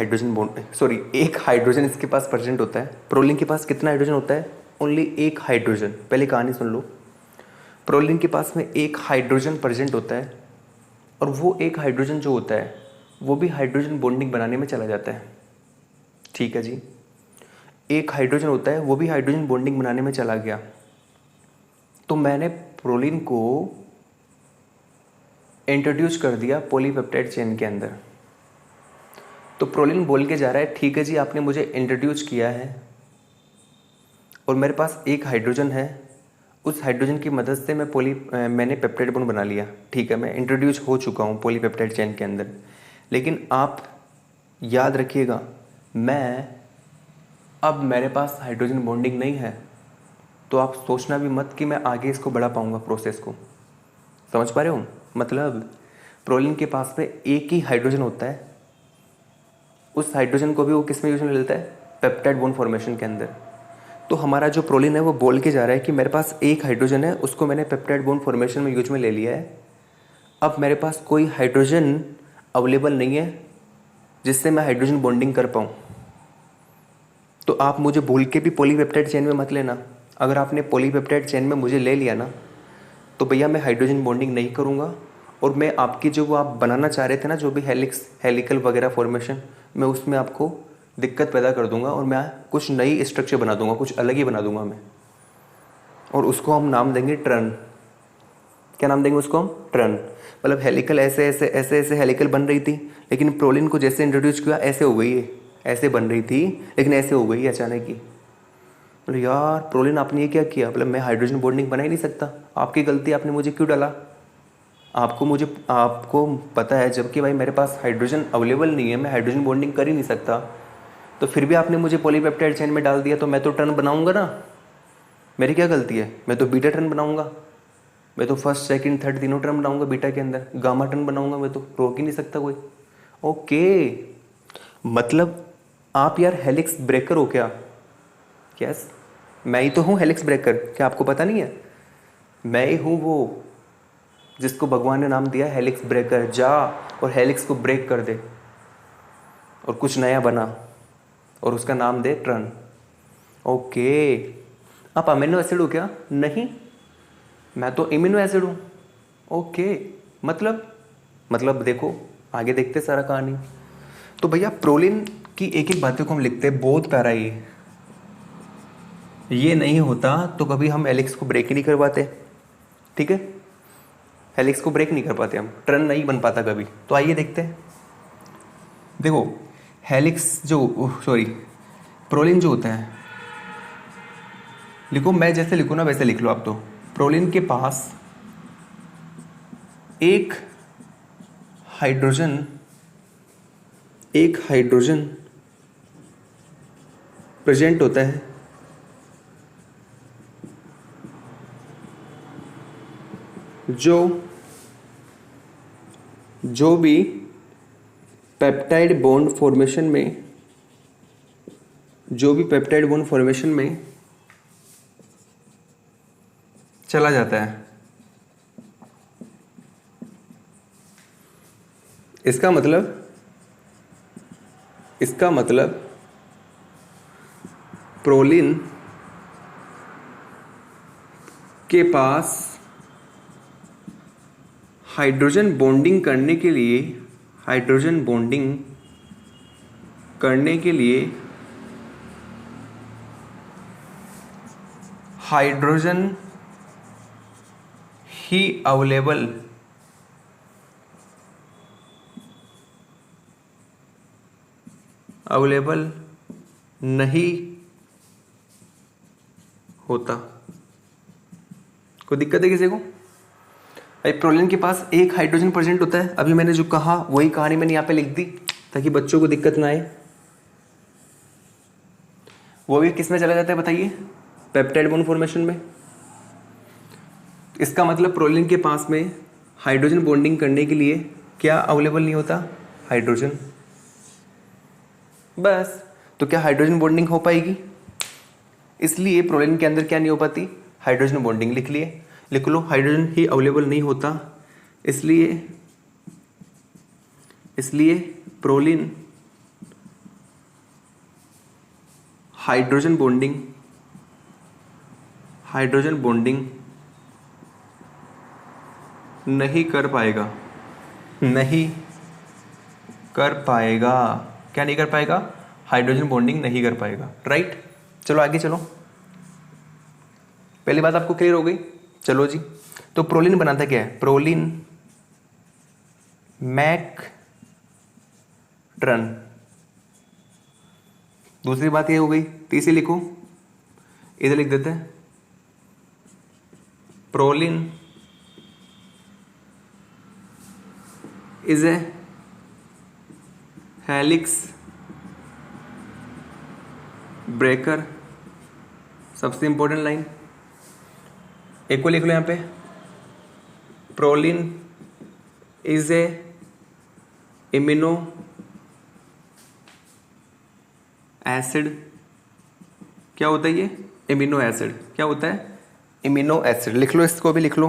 हाइड्रोजन इसके पास प्रेजेंट होता है। प्रोलिन के पास कितना हाइड्रोजन होता है? ओनली एक हाइड्रोजन। पहले कहानी सुन लो। प्रोलिन के पास में एक हाइड्रोजन प्रेजेंट होता है, और वो एक हाइड्रोजन जो होता है वो भी हाइड्रोजन बॉन्डिंग बनाने में चला जाता है, ठीक है जी। एक हाइड्रोजन होता है, वो भी हाइड्रोजन बॉन्डिंग बनाने में चला गया। तो मैंने प्रोलिन को इंट्रोड्यूस कर दिया पॉलीपेप्टाइड चेन के अंदर। तो प्रोलिन बोल के जा रहा है, ठीक है जी, आपने मुझे इंट्रोड्यूस किया है और मेरे पास एक हाइड्रोजन है, उस हाइड्रोजन की मदद से मैंने पेप्टाइड बॉन्ड बना लिया, ठीक है, मैं इंट्रोड्यूस हो चुका हूँ पॉलीपेप्टाइड चेन के अंदर। लेकिन आप याद रखिएगा, अब मेरे पास हाइड्रोजन बॉन्डिंग नहीं है, तो आप सोचना भी मत कि मैं आगे इसको बढ़ा पाऊंगा प्रोसेस को। समझ पा रहे हो? मतलब प्रोलिन के पास में एक ही हाइड्रोजन होता है, उस हाइड्रोजन को भी वो किस में यूज में लेता है? पेप्टाइड बॉन्ड फॉर्मेशन के अंदर। तो हमारा जो प्रोलिन है वो बोल के जा रहा है कि मेरे पास एक हाइड्रोजन है, उसको मैंने पेप्टाइड बॉन्ड फॉर्मेशन में यूज में ले लिया है। अब मेरे पास कोई हाइड्रोजन अवेलेबल नहीं है जिससे मैं हाइड्रोजन बॉन्डिंग कर पाऊँ। तो आप मुझे भूल के भी पॉलीपेप्टाइड चेन में मत लेना। अगर आपने पॉलीपेप्टाइड चेन में मुझे ले लिया ना, तो भैया मैं हाइड्रोजन बॉन्डिंग नहीं करूँगा, और मैं आपकी जो वो आप बनाना चाह रहे थे ना, जो भी हेलिकल वगैरह फॉर्मेशन, मैं उसमें आपको दिक्कत पैदा कर दूंगा, और मैं कुछ नई स्ट्रक्चर बना दूंगा, कुछ अलग ही बना दूंगा मैं, और उसको हम नाम देंगे ट्रन। क्या नाम देंगे उसको हम? ट्रन। मतलब हेलिकल ऐसे ऐसे ऐसे ऐसे हेलिकल बन रही थी, लेकिन प्रोलिन को जैसे इंट्रोड्यूस किया ऐसे हो गई है, ऐसे बन रही थी लेकिन ऐसे हो गई अचानक ही। बोले यार प्रोलिन आपने ये क्या किया? मतलब मैं हाइड्रोजन बॉन्डिंग बना ही नहीं सकता, आपकी गलती, आपने मुझे क्यों डाला? आपको पता है, जबकि भाई मेरे पास हाइड्रोजन अवेलेबल नहीं है, मैं हाइड्रोजन बॉन्डिंग कर ही नहीं सकता, तो फिर भी आपने मुझे पॉलीपेप्टाइड चेन में डाल दिया, तो मैं तो टर्न बनाऊंगा ना। मेरी क्या गलती है? मैं तो बीटा टर्न बनाऊंगा, मैं तो फर्स्ट सेकंड थर्ड तीनों टर्न बनाऊंगा बीटा के अंदर, गामा टर्न बनाऊंगा, मैं तो रोक ही नहीं सकता कोई। ओके, मतलब आप यार हेलिक्स ब्रेकर हो क्या? यस, मैं ही तो हूँ हेलिक्स ब्रेकर, क्या आपको पता नहीं है? मैं ही हूँ वो जिसको भगवान ने नाम दिया हेलिक्स ब्रेकर। जा और हेलिक्स को ब्रेक कर दे और कुछ नया बना, और उसका नाम दे ट्रन। ओके, आप अमीनो एसिड हो क्या? नहीं, मैं तो इम्यूनो एसिड हूँ। ओके, मतलब देखो, आगे देखते सारा कहानी। तो भैया प्रोलिन की एक एक बातों को हम लिखते हैं, बहुत प्यारा। ये नहीं होता तो कभी हम हेलिक्स को ब्रेक ही नहीं करवाते, ठीक है। हेलिक्स को ब्रेक नहीं कर पाते हम, ट्रन नहीं बन पाता कभी। तो आइए देखते हैं। देखो प्रोलिन जो होता है, लिखो, मैं जैसे लिखूँ ना वैसे लिख लो आप। तो प्रोलिन के पास एक हाइड्रोजन प्रेजेंट होता है, जो भी पेप्टाइड बॉन्ड फॉर्मेशन में चला जाता है। इसका मतलब प्रोलिन के पास हाइड्रोजन बॉन्डिंग करने के लिए हाइड्रोजन ही अवेलेबल नहीं होता। कोई दिक्कत है किसी को? भाई प्रोलिन के पास एक हाइड्रोजन प्रेजेंट होता है, अभी मैंने जो कहा वही कहानी मैंने यहाँ पे लिख दी ताकि बच्चों को दिक्कत ना आए। वो भी किस में चला जाता है बताइए, पेप्टाइड बॉन्ड फॉर्मेशन में। इसका मतलब प्रोलिन के पास में हाइड्रोजन बॉन्डिंग करने के लिए क्या अवेलेबल नहीं होता, हाइड्रोजन। बस, तो क्या हाइड्रोजन बॉन्डिंग हो पाएगी, इसलिए प्रोलिन के अंदर क्या नहीं हो पाती, हाइड्रोजन बॉन्डिंग। लिख लो हाइड्रोजन ही अवेलेबल नहीं होता, इसलिए प्रोलिन हाइड्रोजन बॉन्डिंग नहीं कर पाएगा। क्या नहीं कर पाएगा, हाइड्रोजन बॉन्डिंग नहीं कर पाएगा, राइट। चलो आगे चलो, पहली बात आपको क्लियर हो गई। चलो जी, तो प्रोलिन बनाता क्या है, प्रोलिन मैक्ट्रन। दूसरी बात ये हो गई, तीसरी लिखो, इधर लिख देते हैं, proline is A helix breaker. सबसे इंपॉर्टेंट लाइन एक को लिख लो यहां पे, proline is a immuno acid. क्या होता है ये, इम्यूनो एसिड। क्या होता है, इम्यूनो एसिड। लिख लो, इसको भी लिख लो,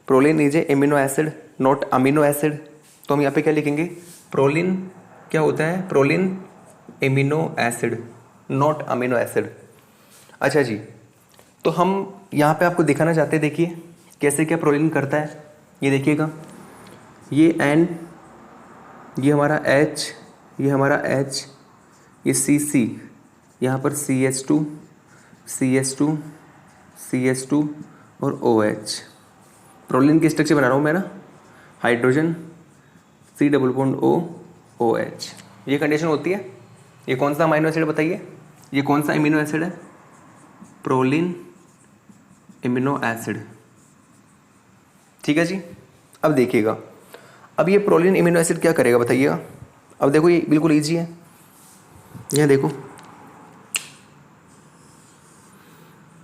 proline is a immuno acid not amino acid. तो हम यहाँ पे क्या लिखेंगे, प्रोलिन क्या होता है, proline immuno acid not amino acid. अच्छा जी, तो हम यहाँ पे आपको दिखाना चाहते हैं, देखिए कैसे क्या प्रोलिन करता है। ये देखिएगा, ये N, ये हमारा H, ये हमारा H, ये CC, यहाँ पर CH2 और OH। प्रोलिन की स्ट्रक्चर बना रहा हूँ मैं ना, hydrogen C double bond O OH। ये कंडीशन होती है। ये कौन सा अमीनो एसिड बताइए, ये कौन सा अमीनो एसिड है, प्रोलिन इम्यूनो एसिड। ठीक है जी। अब देखिएगा, अब ये प्रोलिन इम्यूनो एसिड क्या करेगा बताइएगा। अब देखो, ये बिल्कुल ईजी है, यहाँ देखो,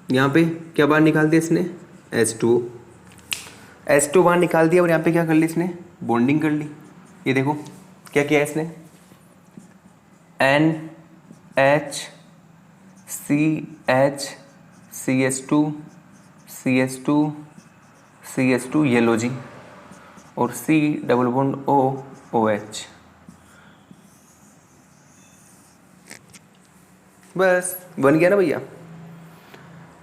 यहाँ पे क्या बाहर निकाल दिया इसने, H2O बाहर निकाल दिया, और यहाँ पे क्या कर ली इसने, बॉन्डिंग कर ली। ये देखो क्या किया है इसने, NH CH2 ये लो जी, और C double bond O OH। बस बन गया ना भैया।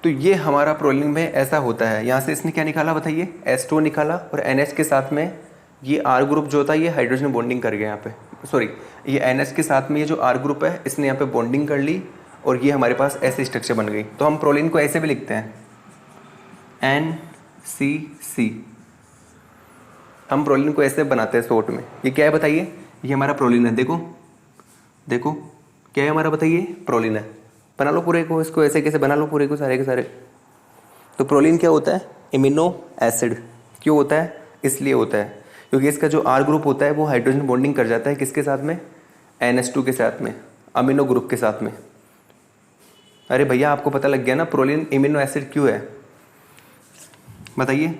तो ये हमारा प्रोलिन में ऐसा होता है। यहाँ से इसने क्या निकाला बताइए, H2O निकाला, और NH के साथ में ये R ग्रुप जो होता है ये हाइड्रोजन बॉन्डिंग कर गया यहाँ पे, सॉरी, ये NH के साथ में ये जो R ग्रुप है इसने यहाँ पे बॉन्डिंग कर ली, और ये हमारे पास ऐसे स्ट्रक्चर बन गई। तो हम प्रोलिन को ऐसे भी लिखते हैं, NCC। हम प्रोलिन को ऐसे बनाते हैं शॉर्ट में। ये क्या है बताइए, ये हमारा प्रोलिन है। देखो देखो क्या है हमारा बताइए, प्रोलिन है। बना लो पूरे को, इसको ऐसे कैसे बना लो पूरे को, सारे के सारे। तो प्रोलिन क्या होता है, इम्यूनो एसिड। क्यों होता है, इसलिए होता है क्योंकि इसका जो R ग्रुप होता है वो हाइड्रोजन बॉन्डिंग कर जाता है किसके साथ में, NH2 के साथ में, अमीनो ग्रुप के साथ में। अरे भैया आपको पता लग गया ना प्रोलिन इम्यूनो एसिड क्यों है, बताइए।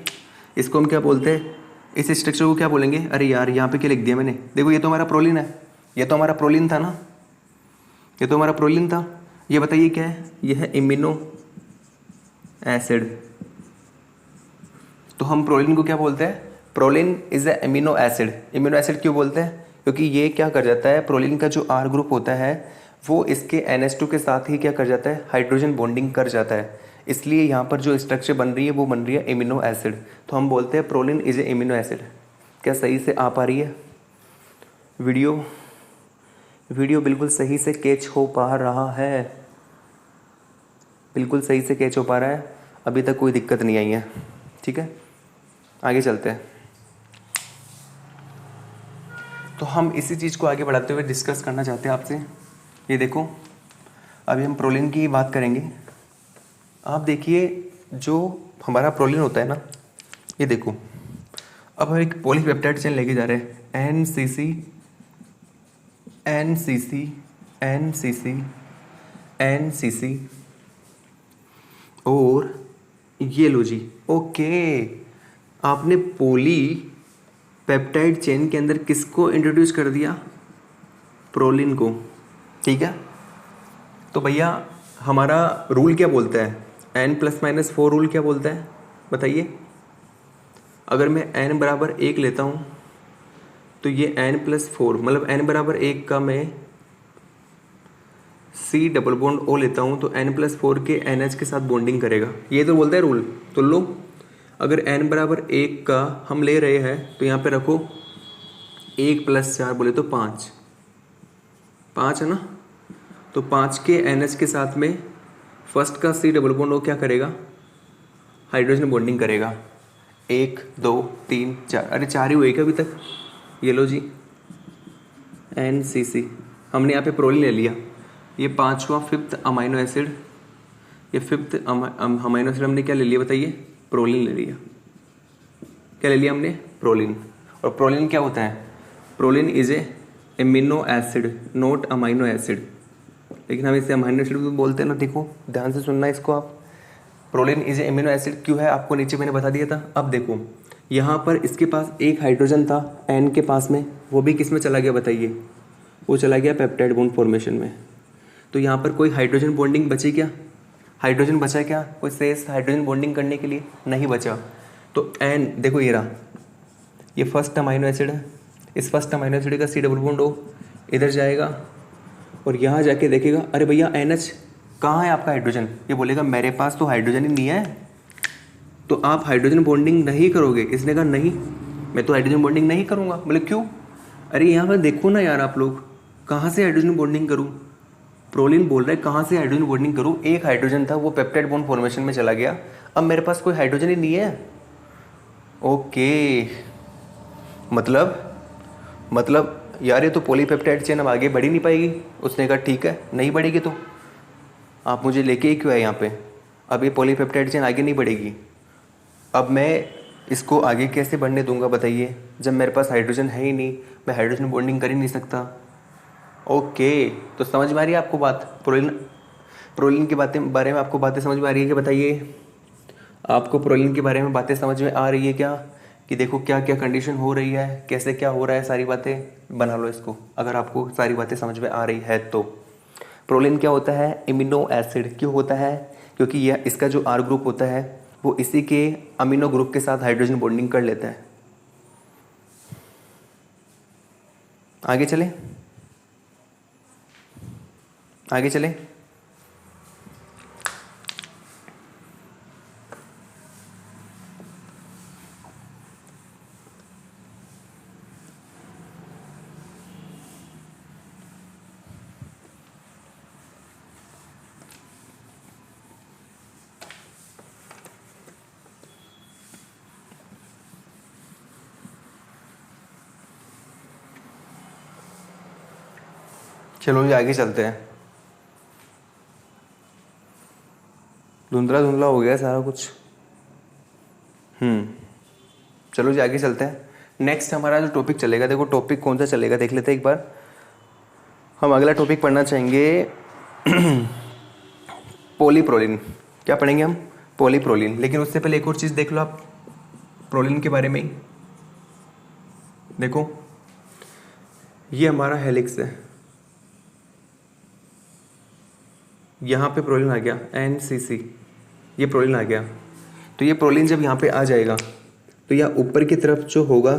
इसको हम क्या बोलते हैं, इस स्ट्रक्चर को क्या बोलेंगे। अरे यार यहाँ पे क्या लिख दिया मैंने, देखो ये तो हमारा प्रोलिन है, ये तो हमारा प्रोलिन था ना, ये तो हमारा प्रोलिन था। ये बताइए क्या है, ये है इम्यूनो एसिड। तो हम प्रोलिन को क्या बोलते हैं, proline is a immuno acid. Immuno acid क्यों बोलते हैं, क्योंकि ये क्या कर जाता है, प्रोलिन का जो R ग्रुप होता है वो इसके NH2 के साथ ही क्या कर जाता है, हाइड्रोजन बॉन्डिंग कर जाता है। इसलिए यहाँ पर जो स्ट्रक्चर बन रही है वो बन रही है इम्यूनो एसिड। तो हम बोलते हैं proline is a immuno acid. क्या सही से आ पा रही है वीडियो बिल्कुल सही से कैच हो पा रहा है, बिल्कुल सही से कैच हो पा रहा है, अभी तक कोई दिक्कत नहीं आई है। ठीक है, आगे चलते हैं। तो हम इसी चीज़ को आगे बढ़ाते हुए डिस्कस करना चाहते हैं आपसे। ये देखो, अभी हम प्रोलिन की बात करेंगे। आप देखिए जो हमारा प्रोलिन होता है ना, ये देखो, अब हम एक पॉलीपेप्टाइड चेन लेके जा रहे हैं, NCC NCC और ये लो जी। ओके, आपने पोली पेप्टाइड चेन के अंदर किसको इंट्रोड्यूस कर दिया? प्रोलिन को। ठीक है, तो भैया हमारा रूल क्या बोलता है? n+-4 रूल क्या बोलता है बताइए? अगर मैं n बराबर 1 लेता हूँ तो ये n+4 मतलब n बराबर 1 का मैं C डबल बॉन्ड O लेता हूँ तो n+4 के NH के साथ बॉन्डिंग करेगा। ये तो बोलता है रूल। तो लो, अगर n बराबर 1 का हम ले रहे हैं तो यहाँ पे रखो 1+4 बोले तो 5 है ना। तो 5 के NH के साथ में फर्स्ट का C डबल बॉन्ड O क्या करेगा? हाइड्रोजन बॉन्डिंग करेगा। 1 2 3 4, अरे 4 ही हुए क्या अभी तक? ये लो जी NCC, हमने यहाँ पे प्रोलिन ले लिया। ये 5वां 5th अमाइनो एसिड, ये 5th अमाइनो एसिड हमने क्या ले लिया बताइए? प्रोलिन ले लिया। क्या ले लिया हमने? प्रोलिन। और प्रोलिन क्या होता है? Proline is A amino acid not amino acid, लेकिन हम इसे अमाइनो एसिड भी बोलते हैं ना। देखो ध्यान से सुनना इसको आप। Proline is A amino acid क्यों है आपको नीचे मैंने बता दिया था। अब देखो यहाँ पर इसके पास एक हाइड्रोजन था N के पास में, वो भी किस में चला गया बताइए? वो चला गया पेप्टाइड बॉन्ड फॉर्मेशन में। तो यहाँ पर कोई हाइड्रोजन बॉन्डिंग बची क्या? हाइड्रोजन बचा क्या? कोई शेष हाइड्रोजन बॉन्डिंग करने के लिए नहीं बचा। तो N देखो ये रहा, ये फर्स्ट अमाइनो एसिड है। इस फर्स्ट अमाइनो एसिड का C डबल बॉन्ड O इधर जाएगा और यहाँ जाके देखेगा अरे भैया NH कहाँ है आपका हाइड्रोजन? ये बोलेगा मेरे पास तो हाइड्रोजन ही नहीं है। तो आप हाइड्रोजन बॉन्डिंग नहीं करोगे? इसने कहा नहीं, मैं तो हाइड्रोजन बॉन्डिंग नहीं करूँगा। बोले क्यों? अरे यहाँ पर देखो ना यार आप लोग, कहाँ से हाइड्रोजन बॉन्डिंग करूँ? प्रोलिन बोल रहा है कहाँ से हाइड्रोजन बॉन्डिंग करूँ? एक हाइड्रोजन था वो पेप्टाइड बॉन्ड फॉर्मेशन में चला गया, अब मेरे पास कोई हाइड्रोजन ही नहीं है। ओके, मतलब यार ये तो पॉलीपेप्टाइड चेन अब आगे बढ़ ही नहीं पाएगी। उसने कहा ठीक है, नहीं बढ़ेगी तो आप मुझे लेके ही क्यों आए यहाँ पे? अब ये पॉलीपेप्टाइड चेन आगे नहीं बढ़ेगी। अब मैं इसको आगे कैसे बढ़ने दूंगा बताइए, जब मेरे पास हाइड्रोजन है ही नहीं, मैं हाइड्रोजन बॉन्डिंग कर ही नहीं सकता। ओके, तो समझ में आ रही है आपको बात? प्रोलिन की बारे में आपको बातें समझ में आ रही है क्या बताइए? आपको प्रोलिन के बारे में बातें समझ में आ रही है क्या? कि देखो क्या क्या कंडीशन हो रही है, कैसे क्या हो रहा है, सारी बातें बना लो इसको अगर आपको सारी बातें समझ में आ रही है तो। प्रोलिन क्या होता है? Immuno acid. क्यों होता है? क्योंकि यह इसका जो R ग्रुप होता है वो इसी के अमीनो ग्रुप के साथ हाइड्रोजन बॉन्डिंग कर लेता है। आगे चले, आगे चले। चलो ये आगे चलते हैं। धुंधला धुंधला हो गया सारा कुछ। चलो जी आगे चलते हैं। नेक्स्ट हमारा जो टॉपिक चलेगा, देखो टॉपिक कौन सा चलेगा देख लेते हैं एक बार। हम अगला टॉपिक पढ़ना चाहेंगे पॉलीप्रोलिन। क्या पढ़ेंगे हम? पॉलीप्रोलिन। लेकिन उससे पहले एक और चीज़ देख लो आप प्रोलिन के बारे में ही। देखो ये हमारा हेलिक्स है, यहाँ पे प्रोलिन आ गया NCC, ये प्रोलिन आ गया। तो ये प्रोलिन जब यहाँ पे आ जाएगा तो यह ऊपर की तरफ जो होगा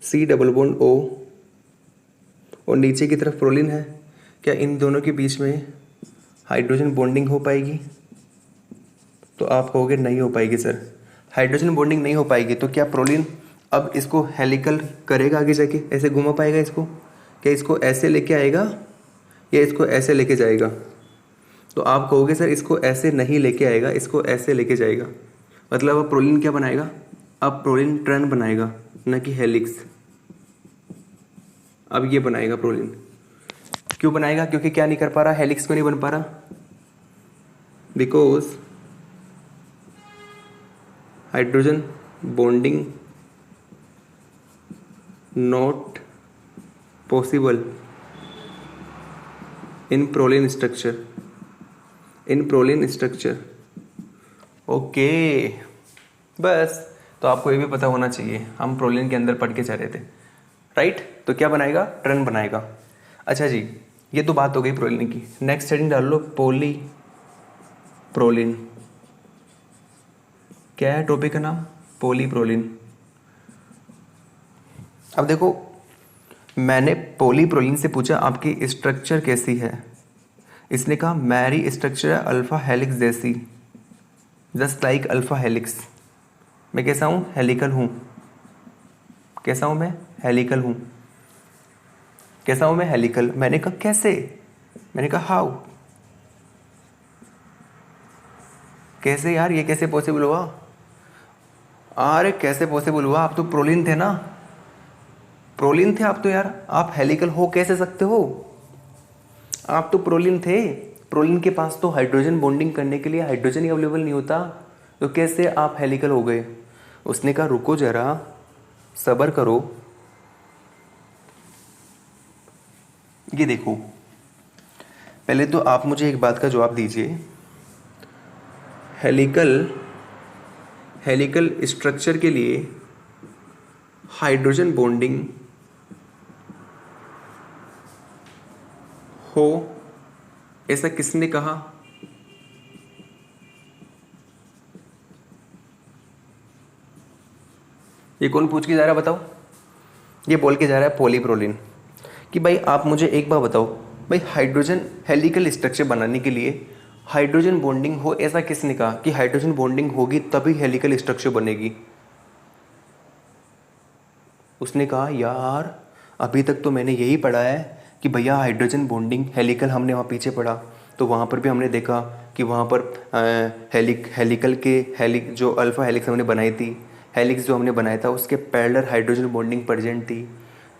C डबल बॉन्ड O और नीचे की तरफ प्रोलिन है, क्या इन दोनों के बीच में हाइड्रोजन बॉन्डिंग हो पाएगी? तो आप कहोगे नहीं हो पाएगी सर, हाइड्रोजन बॉन्डिंग नहीं हो पाएगी। तो क्या प्रोलिन अब इसको हेलिकल करेगा आगे जाके, ऐसे घुमा पाएगा इसको? क्या इसको ऐसे लेके आएगा या इसको ऐसे लेके जाएगा? तो आप कहोगे सर इसको ऐसे नहीं लेके आएगा, इसको ऐसे लेके जाएगा। मतलब अब प्रोलिन क्या बनाएगा? अब प्रोलिन ट्रेन बनाएगा, न कि हेलिक्स। अब ये बनाएगा प्रोलिन। क्यों बनाएगा? क्योंकि क्या नहीं कर पा रहा? हेलिक्स क्यों नहीं बन पा रहा? Because hydrogen bonding not possible in proline structure. In proline structure. Okay, बस तो आपको ये भी पता होना चाहिए, हम प्रोलिन के अंदर पढ़ के जा रहे थे, राइट। तो क्या बनाएगा, ट्रेन बनाएगा। अच्छा जी, ये तो बात हो गई प्रोलिन की। नेक्स्ट हेडिंग डाल लो, पोली प्रोलिन। क्या है टॉपिक का नाम, पोली प्रोलिन। अब देखो, मैंने पोली प्रोलिन से पूछा आपकी स्ट्रक्चर कैसी है, इसने कहा मेरी स्ट्रक्चर है अल्फा हेलिक्स जैसी, जस्ट लाइक अल्फा हेलिक्स। मैं कैसा हूँ, हेलिकल हूँ। कैसा हूँ मैं, हेलिकल हूँ। कैसा हूँ मैं, हेलिकल। मैंने कहा कैसे, मैंने कहा हाउ, कैसे यार, ये कैसे पॉसिबल हुआ। अरे कैसे पॉसिबल हुआ, आप तो प्रोलिन थे ना, प्रोलिन थे आप तो यार, आप हेलिकल हो कैसे सकते हो, आप तो प्रोलिन थे। प्रोलिन के पास तो हाइड्रोजन बॉन्डिंग करने के लिए हाइड्रोजन ही अवेलेबल नहीं होता, तो कैसे आप हेलिकल हो गए। उसने कहा रुको जरा, सब्र करो। ये देखो, पहले तो आप मुझे एक बात का जवाब दीजिए, हेलिकल स्ट्रक्चर के लिए हाइड्रोजन बॉन्डिंग हो ऐसा किसने कहा। ये कौन पूछ के जा रहा है बताओ, ये बोल के जा रहा है पॉलीप्रोलिन कि भाई आप मुझे एक बार बताओ, भाई हाइड्रोजन हेलिकल स्ट्रक्चर बनाने के लिए हाइड्रोजन बॉन्डिंग हो ऐसा किसने कहा कि हाइड्रोजन बॉन्डिंग होगी तभी हेलिकल स्ट्रक्चर बनेगी। उसने कहा यार अभी तक तो मैंने यही पढ़ा है कि भैया हाइड्रोजन बॉन्डिंग हेलिकल, हमने वहाँ पीछे पढ़ा तो वहाँ पर भी हमने देखा कि वहाँ पर हेलिकल के जो अल्फ़ा हेलिक्स हमने बनाई थी, हेलिक्स जो हमने बनाया था उसके पैरेलल हाइड्रोजन बॉन्डिंग प्रेजेंट थी।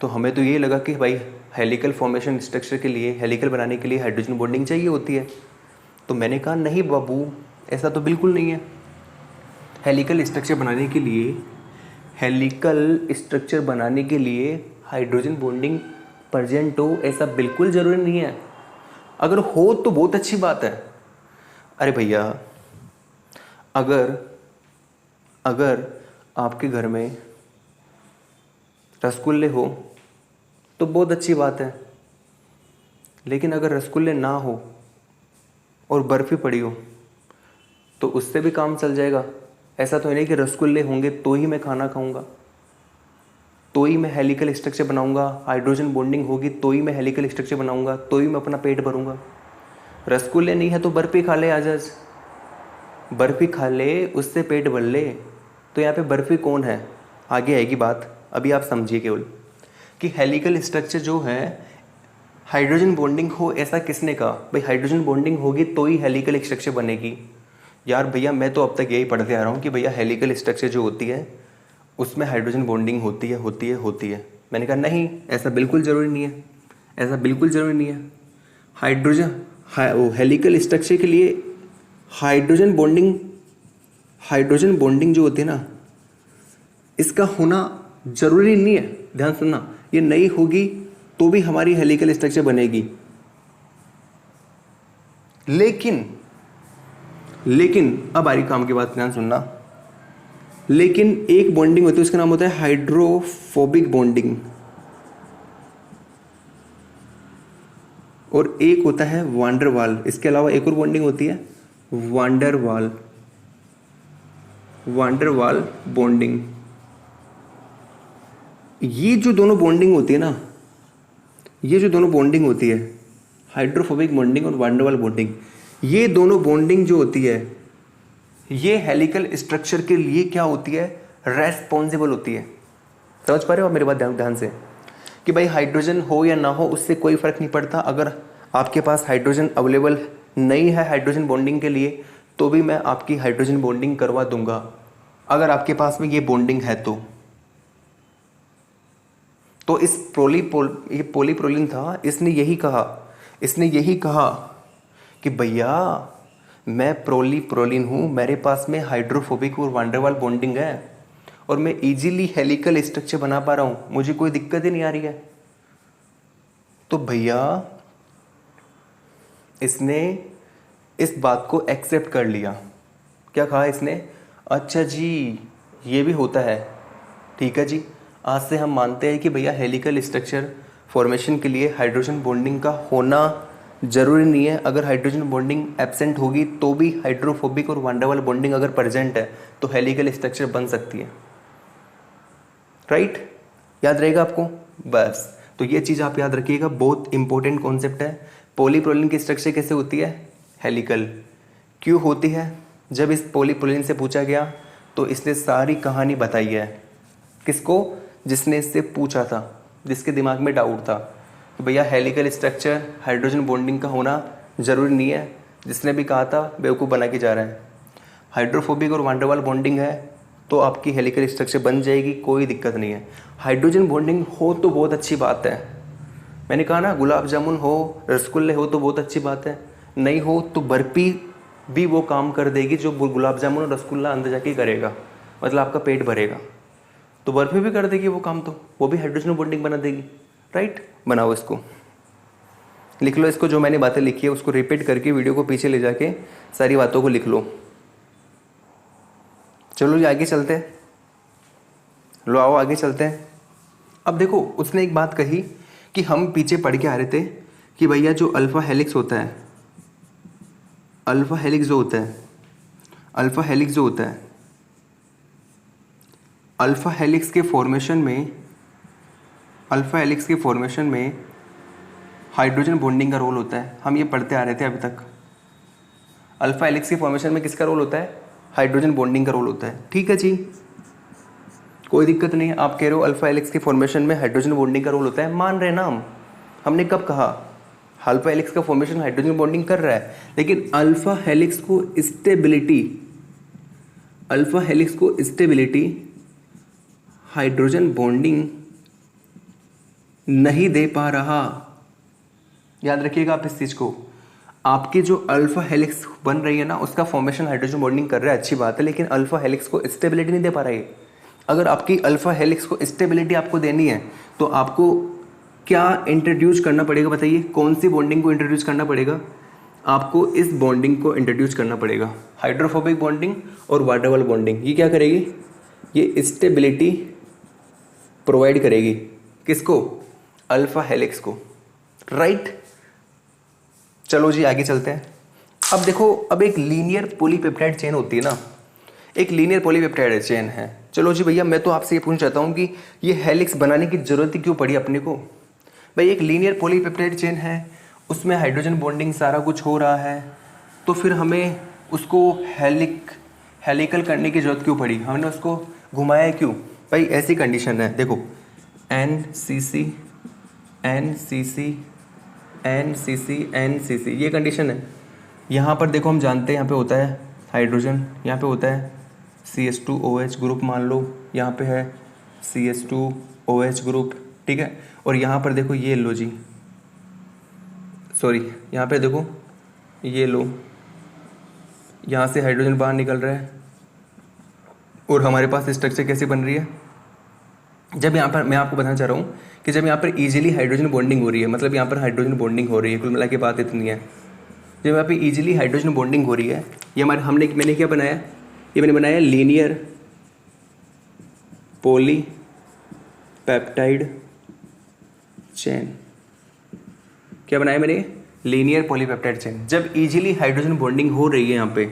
तो हमें तो ये लगा कि भाई हेलिकल फॉर्मेशन स्ट्रक्चर के लिए, हेलिकल बनाने के लिए हाइड्रोजन बॉन्डिंग चाहिए होती है। तो मैंने कहा नहीं बाबू, ऐसा तो बिल्कुल नहीं है। हेलिकल स्ट्रक्चर बनाने के लिए, हेलिकल स्ट्रक्चर बनाने के लिए हाइड्रोजन बॉन्डिंग प्रेजेंट हो ऐसा बिल्कुल ज़रूरी नहीं है, अगर हो तो बहुत अच्छी बात है। अरे भैया, अगर आपके घर में रसगुल्ले हो तो बहुत अच्छी बात है, लेकिन अगर रसगुल्ले ना हो और बर्फ़ी पड़ी हो तो उससे भी काम चल जाएगा। ऐसा तो नहीं कि रसगुल्ले होंगे तो ही मैं खाना खाऊंगा, तो ही मैं हेलिकल स्ट्रक्चर बनाऊंगा, हाइड्रोजन बॉन्डिंग होगी तो ही मैं हेलिकल स्ट्रक्चर बनाऊंगा, तो ही मैं अपना पेट भरूंगा। रसगुल्ले नहीं है तो बर्फ़ी खा ले, आज बर्फ़ी खा ले, उससे पेट भर ले। तो यहाँ पे बर्फ़ी कौन है, आगे आएगी बात, अभी आप समझिए केवल कि हेलिकल स्ट्रक्चर जो है हाइड्रोजन बॉन्डिंग हो ऐसा किसने कहा। भाई हाइड्रोजन बॉन्डिंग होगी तो ही हेलिकल स्ट्रक्चर बनेगी। यार भैया मैं तो अब तक यही पढ़ते आ रहा हूँ कि भैया हेलिकल स्ट्रक्चर जो होती है उसमें हाइड्रोजन बॉन्डिंग होती है। मैंने कहा नहीं, ऐसा बिल्कुल ज़रूरी नहीं है, ऐसा बिल्कुल ज़रूरी नहीं है। हेलिकल स्ट्रक्चर के लिए हाइड्रोजन बॉन्डिंग जो होती है ना, इसका होना ज़रूरी नहीं है। ध्यान सुनना, ये नहीं होगी तो भी हमारी हेलिकल स्ट्रक्चर बनेगी। लेकिन अब आ रही काम की बात, ध्यान सुनना। लेकिन एक बॉन्डिंग होती है उसका नाम होता है हाइड्रोफोबिक बॉन्डिंग, और एक होता है वांडरवाल। इसके अलावा एक और बॉन्डिंग होती है वांडरवाल बॉन्डिंग। ये जो दोनों बॉन्डिंग होती है ना, ये जो दोनों बॉन्डिंग होती है, हाइड्रोफोबिक बॉन्डिंग और वांडरवाल बॉन्डिंग, ये दोनों बॉन्डिंग जो होती है ये हेलिकल स्ट्रक्चर के लिए क्या होती है, रेस्पॉन्सिबल होती है। समझ पा रहे हो आप मेरी बात ध्यान से, कि भाई हाइड्रोजन हो या ना हो उससे कोई फर्क नहीं पड़ता। अगर आपके पास हाइड्रोजन अवेलेबल नहीं है हाइड्रोजन बॉन्डिंग के लिए तो भी मैं आपकी हाइड्रोजन बॉन्डिंग करवा दूंगा, अगर आपके पास में ये बॉन्डिंग है तो इस ये पॉलीप्रोलिन था, इसने यही कहा कि भैया मैं पॉलीप्रोलिन हूँ, मेरे पास में हाइड्रोफोबिक और वांडरवाल बॉन्डिंग है और मैं इजीली हेलिकल स्ट्रक्चर बना पा रहा हूँ, मुझे कोई दिक्कत ही नहीं आ रही है। तो भैया इसने इस बात को एक्सेप्ट कर लिया। क्या कहा इसने? अच्छा जी ये भी होता है, ठीक है जी, आज से हम मानते हैं कि भैया हेलिकल स्ट्रक्चर फॉर्मेशन के लिए हाइड्रोजन बॉन्डिंग का होना ज़रूरी नहीं है। अगर हाइड्रोजन बॉन्डिंग एब्सेंट होगी तो भी हाइड्रोफोबिक और वान डेर वाल बॉन्डिंग अगर प्रेजेंट है तो हेलिकल स्ट्रक्चर बन सकती है। राइट, याद रहेगा आपको? बस, तो ये चीज़ आप याद रखिएगा, बहुत इंपॉर्टेंट कॉन्सेप्ट है। पॉलीप्रोलिन की स्ट्रक्चर कैसे होती है? हेलिकल। क्यों होती है? जब इस पॉलीप्रोलिन से पूछा गया तो इसने सारी कहानी बताई है। किसको? जिसने इससे पूछा था, जिसके दिमाग में डाउट था कि भैया हेलिकल स्ट्रक्चर हाइड्रोजन बॉन्डिंग का होना ज़रूरी नहीं है, जिसने भी कहा था बेवकूफ़ बना के जा रहा है। हाइड्रोफोबिक और वान डेर वाल बॉन्डिंग है तो आपकी हेलिकल स्ट्रक्चर बन जाएगी, कोई दिक्कत नहीं है। हाइड्रोजन बॉन्डिंग हो तो बहुत अच्छी बात है, मैंने कहा ना, गुलाब जामुन हो, रसगुल्ले हो तो बहुत अच्छी बात है, नहीं हो तो बर्फी भी वो काम कर देगी जो गुलाब जामुन और रसगुल्ला अंदर जाके करेगा, मतलब आपका पेट भरेगा। तो बर्फी भी कर देगी वो काम, तो वो भी हाइड्रोजन बॉन्डिंग बना देगी। राइट, बनाओ इसको, लिख लो इसको, जो मैंने बातें लिखी है उसको रिपीट करके वीडियो को पीछे ले जाके सारी बातों को लिख लो। चलो जी आगे चलते हैं, लो आओ आगे चलते हैं। अब देखो उसने एक बात कही कि हम पीछे पढ़ के आ रहे थे कि भैया जो अल्फा हेलिक्स होता है, अल्फा हेलिक्स जो होता है, अल्फा हेलिक्स जो होता है, अल्फा हेलिक्स के फॉर्मेशन में, अल्फा हेलिक्स के फॉर्मेशन में हाइड्रोजन बॉन्डिंग का रोल होता है। हम ये पढ़ते आ रहे थे अभी तक। अल्फा हेलिक्स के फॉर्मेशन में किसका रोल होता है? हाइड्रोजन बॉन्डिंग का रोल होता है। ठीक है जी, कोई दिक्कत नहीं है। आप कह रहे हो अल्फा हेलिक्स के फॉर्मेशन में हाइड्रोजन बॉन्डिंग का रोल होता है, मान रहे ना हम। हमने कब कहा? अल्फा हेलिक्स का फॉर्मेशन हाइड्रोजन बॉन्डिंग कर रहा है, लेकिन अल्फा हेलिक्स को स्टेबिलिटी, अल्फा हेलिक्स को स्टेबिलिटी हाइड्रोजन बॉन्डिंग नहीं दे पा रहा। याद रखिएगा आप इस चीज को। आपकी जो अल्फा हेलिक्स बन रही है ना, उसका फॉर्मेशन हाइड्रोजन बॉन्डिंग कर रहा है, अच्छी बात है, लेकिन अल्फा हेलिक्स को स्टेबिलिटी नहीं दे पा रहा है। अगर आपकी अल्फा हेलिक्स को स्टेबिलिटी आपको देनी है तो आपको क्या इंट्रोड्यूस करना पड़ेगा? बताइए, कौन सी बॉन्डिंग को इंट्रोड्यूस करना पड़ेगा? आपको इस बॉन्डिंग को इंट्रोड्यूस करना पड़ेगा, हाइड्रोफोबिक बॉन्डिंग और वान डेर वाल बॉन्डिंग। ये क्या करेगी? ये स्टेबिलिटी प्रोवाइड करेगी। किसको? अल्फा हेलिक्स को। राइट, चलो जी आगे चलते हैं। अब देखो, अब एक लीनियर पॉलीपेप्टाइड चेन होती है ना, एक लीनियर पॉलीपेप्टाइड चेन है। चलो जी भैया, मैं तो आपसे ये पूछना चाहता हूँ कि ये हेलिक्स बनाने की जरूरत ही क्यों पड़ी अपने को? भाई एक लीनियर पॉलीपेप्टाइड चेन है, उसमें हाइड्रोजन बॉन्डिंग सारा कुछ हो रहा है, तो फिर हमें उसको हेलिकल करने की जरूरत क्यों पड़ी? हमने उसको घुमाया क्यों? भाई ऐसी कंडीशन है, देखो NCC NCC NCC NCC, ये कंडीशन है। यहाँ पर देखो हम जानते हैं यहाँ पे होता है हाइड्रोजन, यहाँ पे होता है CH2OH ग्रुप, मान लो यहाँ पे है CH2OH ग्रुप, ठीक है। और यहाँ पर देखो ये लो जी, सॉरी यहाँ पे देखो ये लो, यहाँ से हाइड्रोजन बाहर निकल रहा है और हमारे पास स्ट्रक्चर कैसी बन रही है? जब यहाँ पर मैं आपको बताना चाह रहा हूँ कि जब यहाँ पर इजीली हाइड्रोजन बॉन्डिंग हो रही है, मतलब यहाँ पर हाइड्रोजन बॉन्डिंग हो रही है, कुल मिला के बात इतनी है। जब यहाँ पे इजीली हाइड्रोजन बॉन्डिंग हो रही है, ये हमारे मैंने क्या बनाया? ये मैंने बनाया लीनियर पॉलीपेप्टाइड चेन। क्या बनाया मैंने? Linear polypeptide chain. जब इजीली हाइड्रोजन बॉन्डिंग हो रही है, यहाँ पे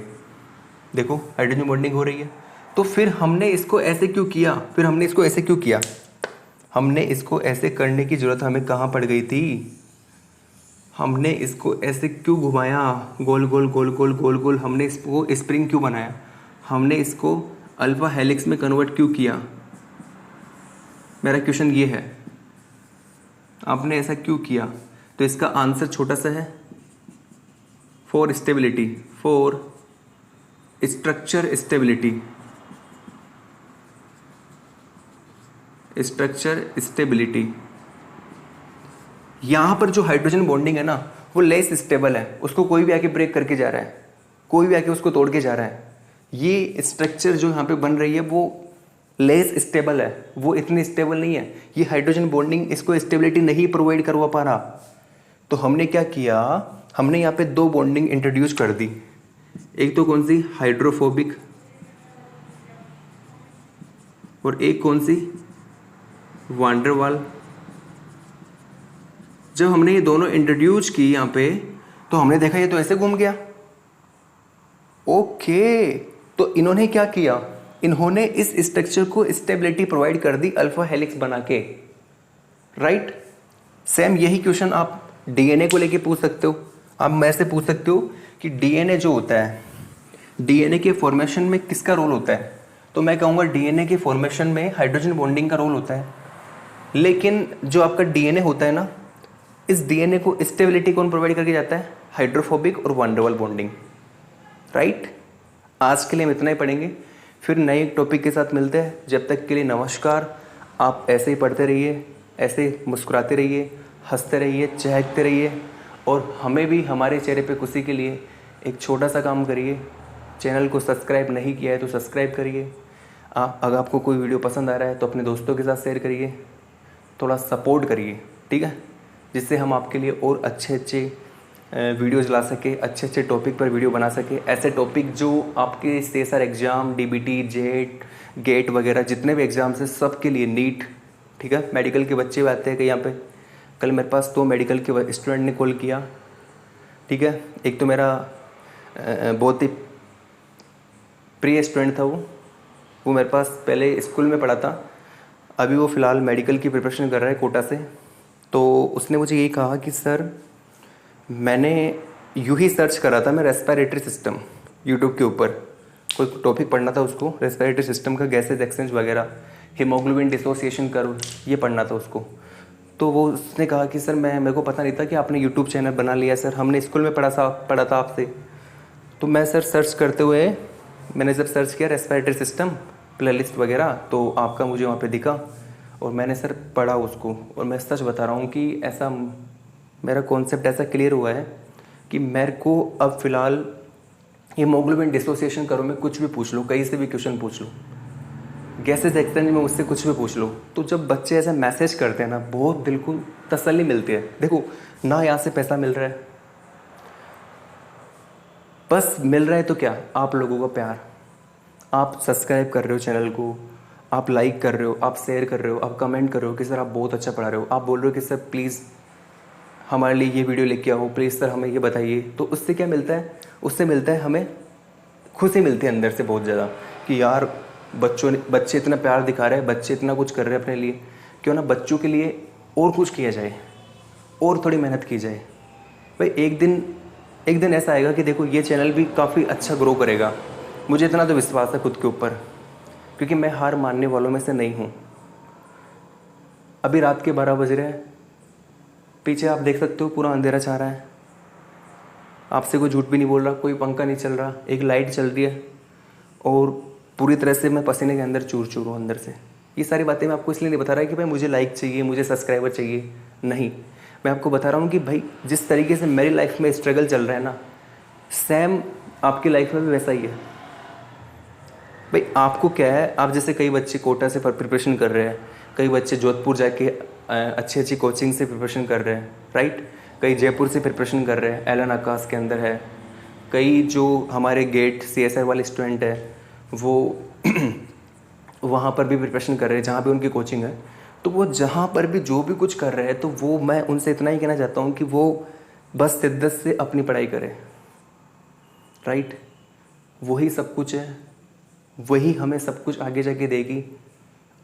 देखो हाइड्रोजन बॉन्डिंग हो रही है, तो फिर हमने इसको ऐसे क्यों किया? हमने इसको ऐसे करने की जरूरत हमें कहाँ पड़ गई थी? हमने इसको ऐसे क्यों घुमाया? गोल गोल गोल गोल गोल गोल, हमने इसको स्प्रिंग क्यों बनाया? हमने इसको अल्फा हेलिक्स में कन्वर्ट क्यों किया? मेरा क्वेश्चन ये है, आपने ऐसा क्यों किया? तो इसका आंसर छोटा सा है, for stability, for structure stability, structure stability. यहां पर जो हाइड्रोजन बॉन्डिंग है ना, वो लेस स्टेबल है, उसको कोई भी आके ब्रेक करके जा रहा है, कोई भी आके उसको तोड़ के जा रहा है। ये स्ट्रक्चर जो यहाँ पे बन रही है वो लेस स्टेबल है, वो इतनी स्टेबल नहीं है। ये हाइड्रोजन बॉन्डिंग इसको स्टेबिलिटी नहीं प्रोवाइड करवा पा रहा। तो हमने क्या किया? हमने यहाँ पे 2 बॉन्डिंग इंट्रोड्यूस कर दी। एक तो कौन सी, हाइड्रोफोबिक, और एक कौन सी, वान डेर वाल। जब हमने ये दोनों इंट्रोड्यूस की यहाँ पे, तो हमने देखा ये तो ऐसे घूम गया। ओके, तो इन्होंने क्या किया, इन्होंने इस स्ट्रक्चर को स्टेबिलिटी प्रोवाइड कर दी अल्फा हेलिक्स बना के, राइट। सेम यही क्वेश्चन आप डीएनए को लेके पूछ सकते हो। आप मेरे से पूछ सकते हो कि डीएनए जो होता है, डीएनए के फॉर्मेशन में किसका रोल होता है, तो मैं कहूँगा डीएनए के फॉर्मेशन में हाइड्रोजन बॉन्डिंग का रोल होता है। लेकिन जो आपका डीएनए होता है ना, इस डीएनए को स्टेबिलिटी कौन प्रोवाइड करके जाता है, हाइड्रोफोबिक और वान डेर वाल बॉन्डिंग, राइट। आज के लिए हम इतना ही पढ़ेंगे, फिर नए टॉपिक के साथ मिलते हैं। जब तक के लिए नमस्कार। आप ऐसे ही पढ़ते रहिए, ऐसे मुस्कुराते रहिए, हंसते रहिए, चहकते रहिए, और हमें भी हमारे चेहरे पे खुशी के लिए एक छोटा सा काम करिए। चैनल को सब्सक्राइब नहीं किया है तो सब्सक्राइब करिए। अगर आपको कोई वीडियो पसंद आ रहा है तो अपने दोस्तों के साथ शेयर करिए, थोड़ा सपोर्ट करिए, ठीक है, जिससे हम आपके लिए और अच्छे वीडियोज़ ला सके, अच्छे टॉपिक पर वीडियो बना सके। ऐसे टॉपिक जो आपके CSR exam, DBT, JET, GATE वगैरह जितने भी एग्ज़ाम्स हैं सबके लिए, नीट, ठीक है। मेडिकल के बच्चे भी आते हैं कहीं यहाँ पे। कल मेरे पास 2 मेडिकल के स्टूडेंट ने कॉल किया, ठीक है। एक तो मेरा बहुत ही प्रिय स्टूडेंट था, वो मेरे पास पहले स्कूल में पढ़ा था, अभी वो फ़िलहाल मेडिकल की प्रिपरेशन कर रहा है कोटा से। तो उसने मुझे यही कहा कि सर, मैंने यूँ ही सर्च करा था, मैं रेस्पिरेटरी सिस्टम यूट्यूब के ऊपर कोई टॉपिक पढ़ना था उसको, रेस्पिरेटरी सिस्टम का, गैसेज एक्सचेंज वगैरह, हीमोग्लोबिन डिसोसिएशन कर्व, ये पढ़ना था उसको। तो वो उसने कहा कि सर मेरे को पता नहीं था कि आपने यूट्यूब चैनल बना लिया सर, हमने स्कूल में पढ़ा था आपसे। तो मैं सर सर्च करते हुए, मैंने जब सर्च किया रेस्पिरेटरी सिस्टम प्लेलिस्ट वगैरह, तो आपका मुझे वहाँ पे दिखा और मैंने सर पढ़ा उसको। और मैं सच बता रहा हूँ कि ऐसा मेरा कॉन्सेप्ट ऐसा क्लियर हुआ है कि मेरे को अब फ़िलहाल हीमोग्लोबिन डिसोसिएशन करो में कुछ भी पूछ लो, कहीं से भी क्वेश्चन पूछ लो, गैसेज एक्सचेंज में मुझसे कुछ भी पूछ लो। तो जब बच्चे ऐसा मैसेज करते हैं ना, बहुत दिल को तसल्ली मिलती है। देखो ना, यहाँ से पैसा मिल रहा है, बस मिल रहा है तो क्या, आप लोगों का प्यार, आप सब्सक्राइब कर रहे हो चैनल को, आप लाइक कर रहे हो, आप शेयर कर रहे हो, आप कमेंट कर रहे हो कि सर आप बहुत अच्छा पढ़ा रहे हो, आप बोल रहे हो कि सर प्लीज़ हमारे लिए ये वीडियो लेके आओ, प्लीज़ सर हमें ये बताइए। तो उससे क्या मिलता है, उससे मिलता है हमें खुशी मिलती है अंदर से बहुत ज़्यादा कि यार बच्चे इतना प्यार दिखा रहे हैं, बच्चे इतना कुछ कर रहे हैं अपने लिए, क्यों ना बच्चों के लिए और कुछ किया जाए और थोड़ी मेहनत की जाए। भाई एक दिन ऐसा आएगा कि देखो ये चैनल भी काफ़ी अच्छा ग्रो करेगा, मुझे इतना तो विश्वास है खुद के ऊपर, क्योंकि मैं हार मानने वालों में से नहीं हूँ। अभी रात के 12 बज रहे हैं, पीछे आप देख सकते हो पूरा अंधेरा छा रहा है, आपसे कोई झूठ भी नहीं बोल रहा, कोई पंखा नहीं चल रहा, एक लाइट चल रही है, और पूरी तरह से मैं पसीने के अंदर चूर हूँ अंदर से। ये सारी बातें मैं आपको इसलिए नहीं बता रहा कि भाई मुझे लाइक चाहिए, मुझे सब्सक्राइबर चाहिए, नहीं, मैं आपको बता रहा हूँ कि भाई जिस तरीके से मेरी लाइफ में स्ट्रगल चल रहा है ना, सेम आपकी लाइफ में भी वैसा ही है। भाई आपको क्या है, आप जैसे कई बच्चे कोटा से प्रिपरेशन कर रहे हैं, कई बच्चे जोधपुर जाके अच्छी कोचिंग से प्रिपरेशन कर रहे हैं, राइट, कई जयपुर से प्रिपरेशन कर रहे हैं, एलन आकाश के अंदर है, कई जो हमारे गेट CSR वाले स्टूडेंट है वो वहाँ पर भी प्रिपरेशन कर रहे हैं जहाँ भी उनकी कोचिंग है। तो वो जहाँ पर भी जो भी कुछ कर रहे हैं, तो वो मैं उनसे इतना ही कहना चाहता हूँ कि वो बस शिद्दत से अपनी पढ़ाई करें, राइट। वही सब कुछ है, वही हमें सब कुछ आगे जाके देगी।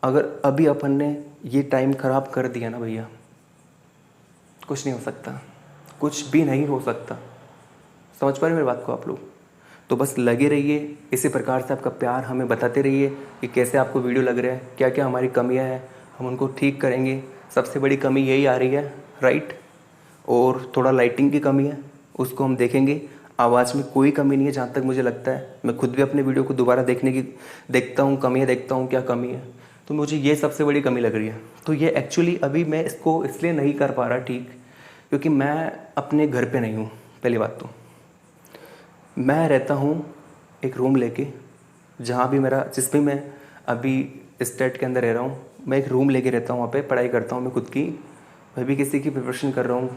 अगर अभी अपन ने ये टाइम ख़राब कर दिया ना भैया, कुछ नहीं हो सकता, कुछ भी नहीं हो सकता। समझ पा रहे मेरी बात को आप लोग? तो बस लगे रहिए, इसी प्रकार से आपका प्यार हमें बताते रहिए कि कैसे आपको वीडियो लग रहा है, क्या क्या हमारी कमियां हैं, हम उनको ठीक करेंगे। सबसे बड़ी कमी यही आ रही है, राइट, और थोड़ा लाइटिंग की कमी है, उसको हम देखेंगे। आवाज़ में कोई कमी नहीं है जहाँ तक मुझे लगता है। मैं खुद भी अपने वीडियो को दोबारा देखता हूँ, कमियाँ देखता हूँ, क्या कमी है, तो मुझे ये सबसे बड़ी कमी लग रही है। तो ये एक्चुअली अभी मैं इसको इसलिए नहीं कर पा रहा ठीक, क्योंकि मैं अपने घर पे नहीं हूँ। पहली बात तो मैं रहता हूँ एक रूम लेके, जहाँ भी मेरा, जिस भी मैं अभी स्टेट के अंदर रह रहा हूँ, मैं एक रूम लेके रहता हूँ, वहाँ पे पढ़ाई करता हूँ मैं खुद की, मैं भी किसी की प्रिपरेशन कर रहा हूँ।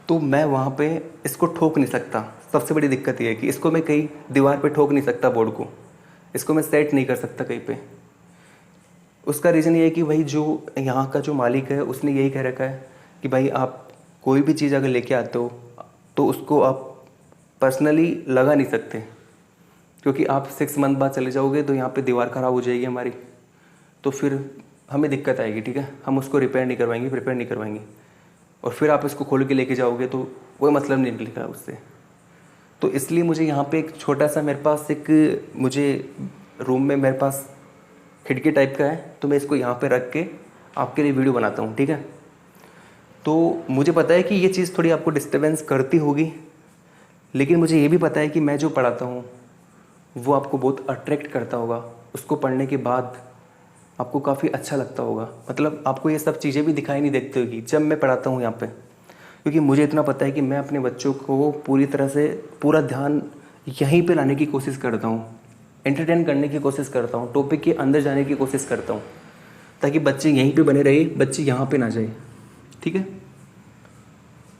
तो मैं वहाँ पे इसको ठोक नहीं सकता। सबसे बड़ी दिक्कत ये है कि इसको मैं कहीं दीवार पे ठोक नहीं सकता बोर्ड को, इसको मैं सेट नहीं कर सकता कहीं पे। उसका रीज़न ये है कि भाई जो यहाँ का जो मालिक है उसने यही कह रखा है कि भाई आप कोई भी चीज़ अगर लेके आते हो तो उसको आप पर्सनली लगा नहीं सकते, क्योंकि आप 6 मंथ बाद चले जाओगे तो यहाँ पे दीवार ख़राब हो जाएगी हमारी, तो फिर हमें दिक्कत आएगी। ठीक है, हम उसको रिपेयर नहीं करवाएंगे, प्रिपेयर नहीं करवाएंगे, और फिर आप इसको खोल के लेके जाओगे तो कोई मतलब नहीं निकलेगा उससे। तो इसलिए मुझे यहाँ पे एक छोटा सा मेरे पास एक मुझे रूम में मेरे पास खिड़की टाइप का है, तो मैं इसको यहाँ पे रख के आपके लिए वीडियो बनाता हूँ। ठीक है, तो मुझे पता है कि ये चीज़ थोड़ी आपको डिस्टर्बेंस करती होगी, लेकिन मुझे ये भी पता है कि मैं जो पढ़ाता हूँ वो आपको बहुत अट्रैक्ट करता होगा। उसको पढ़ने के बाद आपको काफ़ी अच्छा लगता होगा, मतलब आपको ये सब चीज़ें भी दिखाई नहीं देती होगी जब मैं पढ़ाता हूँ यहाँ पे, क्योंकि मुझे इतना पता है कि मैं अपने बच्चों को पूरी तरह से पूरा ध्यान यहीं पे लाने की कोशिश करता हूँ, एंटरटेन करने की कोशिश करता हूँ, टॉपिक के अंदर जाने की कोशिश करता हूँ, ताकि बच्चे यहीं पे बने रहे, बच्चे यहाँ पे ना जाए। ठीक है,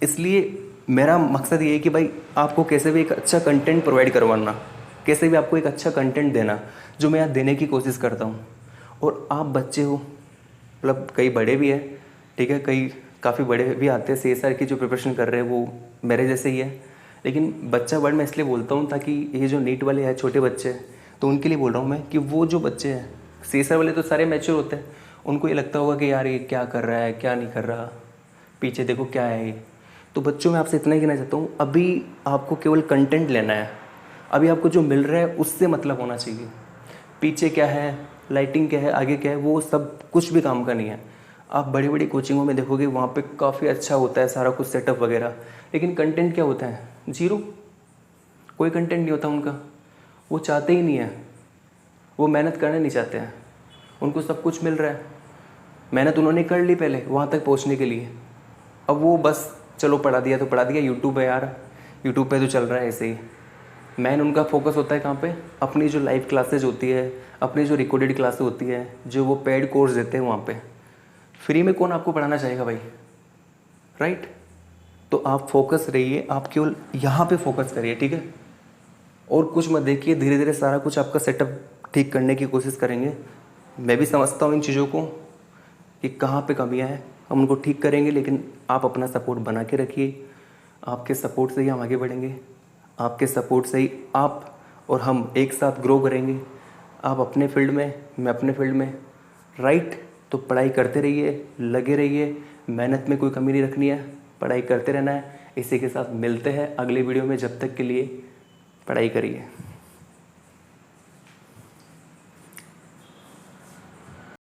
इसलिए मेरा मकसद ये है कि भाई आपको कैसे भी एक अच्छा कंटेंट प्रोवाइड करवाना, कैसे भी आपको एक अच्छा कंटेंट देना, जो मैं यहाँ देने की कोशिश करता हूँ। और आप बच्चे हो, मतलब कई बड़े भी हैं, ठीक है, कई काफ़ी बड़े भी आते हैं, CSR की जो प्रिपरेशन कर रहे हैं वो मेरे जैसे ही है, लेकिन बच्चा वर्ड मैं इसलिए बोलता हूँ ताकि ये जो नीट वाले हैं छोटे बच्चे हैं, तो उनके लिए बोल रहा हूँ मैं कि वो जो बच्चे हैं, CSR वाले तो सारे मैच्योर होते हैं, उनको ये लगता होगा कि यार ये क्या कर रहा है, क्या नहीं कर रहा, पीछे देखो क्या है ये। तो बच्चों में आपसे इतना ही कहना चाहता हूँ, अभी आपको केवल कंटेंट लेना है, अभी आपको जो मिल रहा है उससे मतलब होना चाहिए। पीछे क्या है, लाइटिंग क्या है, आगे क्या है, वो सब कुछ भी काम का नहीं है। आप बड़ी बड़ी कोचिंगों में देखोगे वहाँ पे काफ़ी अच्छा होता है सारा कुछ सेटअप वगैरह, लेकिन कंटेंट क्या होता है, जीरो, कोई कंटेंट नहीं होता उनका। वो चाहते ही नहीं है, वो मेहनत करना नहीं चाहते हैं, उनको सब कुछ मिल रहा है, मेहनत उन्होंने कर ली पहले वहाँ तक पहुँचने के लिए, अब वो बस चलो पढ़ा दिया तो पढ़ा दिया, यूट्यूब है यार, यूट्यूब पे तो चल रहा है ऐसे ही। मेन उनका फोकस होता है कहाँ पे, अपनी जो लाइव क्लासेज होती है, अपनी जो रिकॉर्डेड क्लासेस होती है, जो वो पेड कोर्स देते हैं वहाँ पे। फ्री में कौन आपको पढ़ाना चाहेगा भाई, राइट? तो आप फोकस रहिए, आप केवल यहाँ पे फोकस करिए, ठीक है, और कुछ मत देखिए, धीरे धीरे सारा कुछ आपका सेटअप ठीक करने की कोशिश करेंगे। मैं भी समझता हूँ इन चीज़ों को कि कहाँ पे कमियाँ हैं, हम उनको ठीक करेंगे, लेकिन आप अपना सपोर्ट बना के रखिए। आपके सपोर्ट से ही हम आगे बढ़ेंगे, आपके सपोर्ट से ही आप और हम एक साथ ग्रो करेंगे। आप अपने फील्ड में, मैं अपने फील्ड में, राइट? तो पढ़ाई करते रहिए, लगे रहिए, मेहनत में कोई कमी नहीं रखनी है, पढ़ाई करते रहना है। इसी के साथ मिलते हैं अगले वीडियो में, जब तक के लिए पढ़ाई करिए।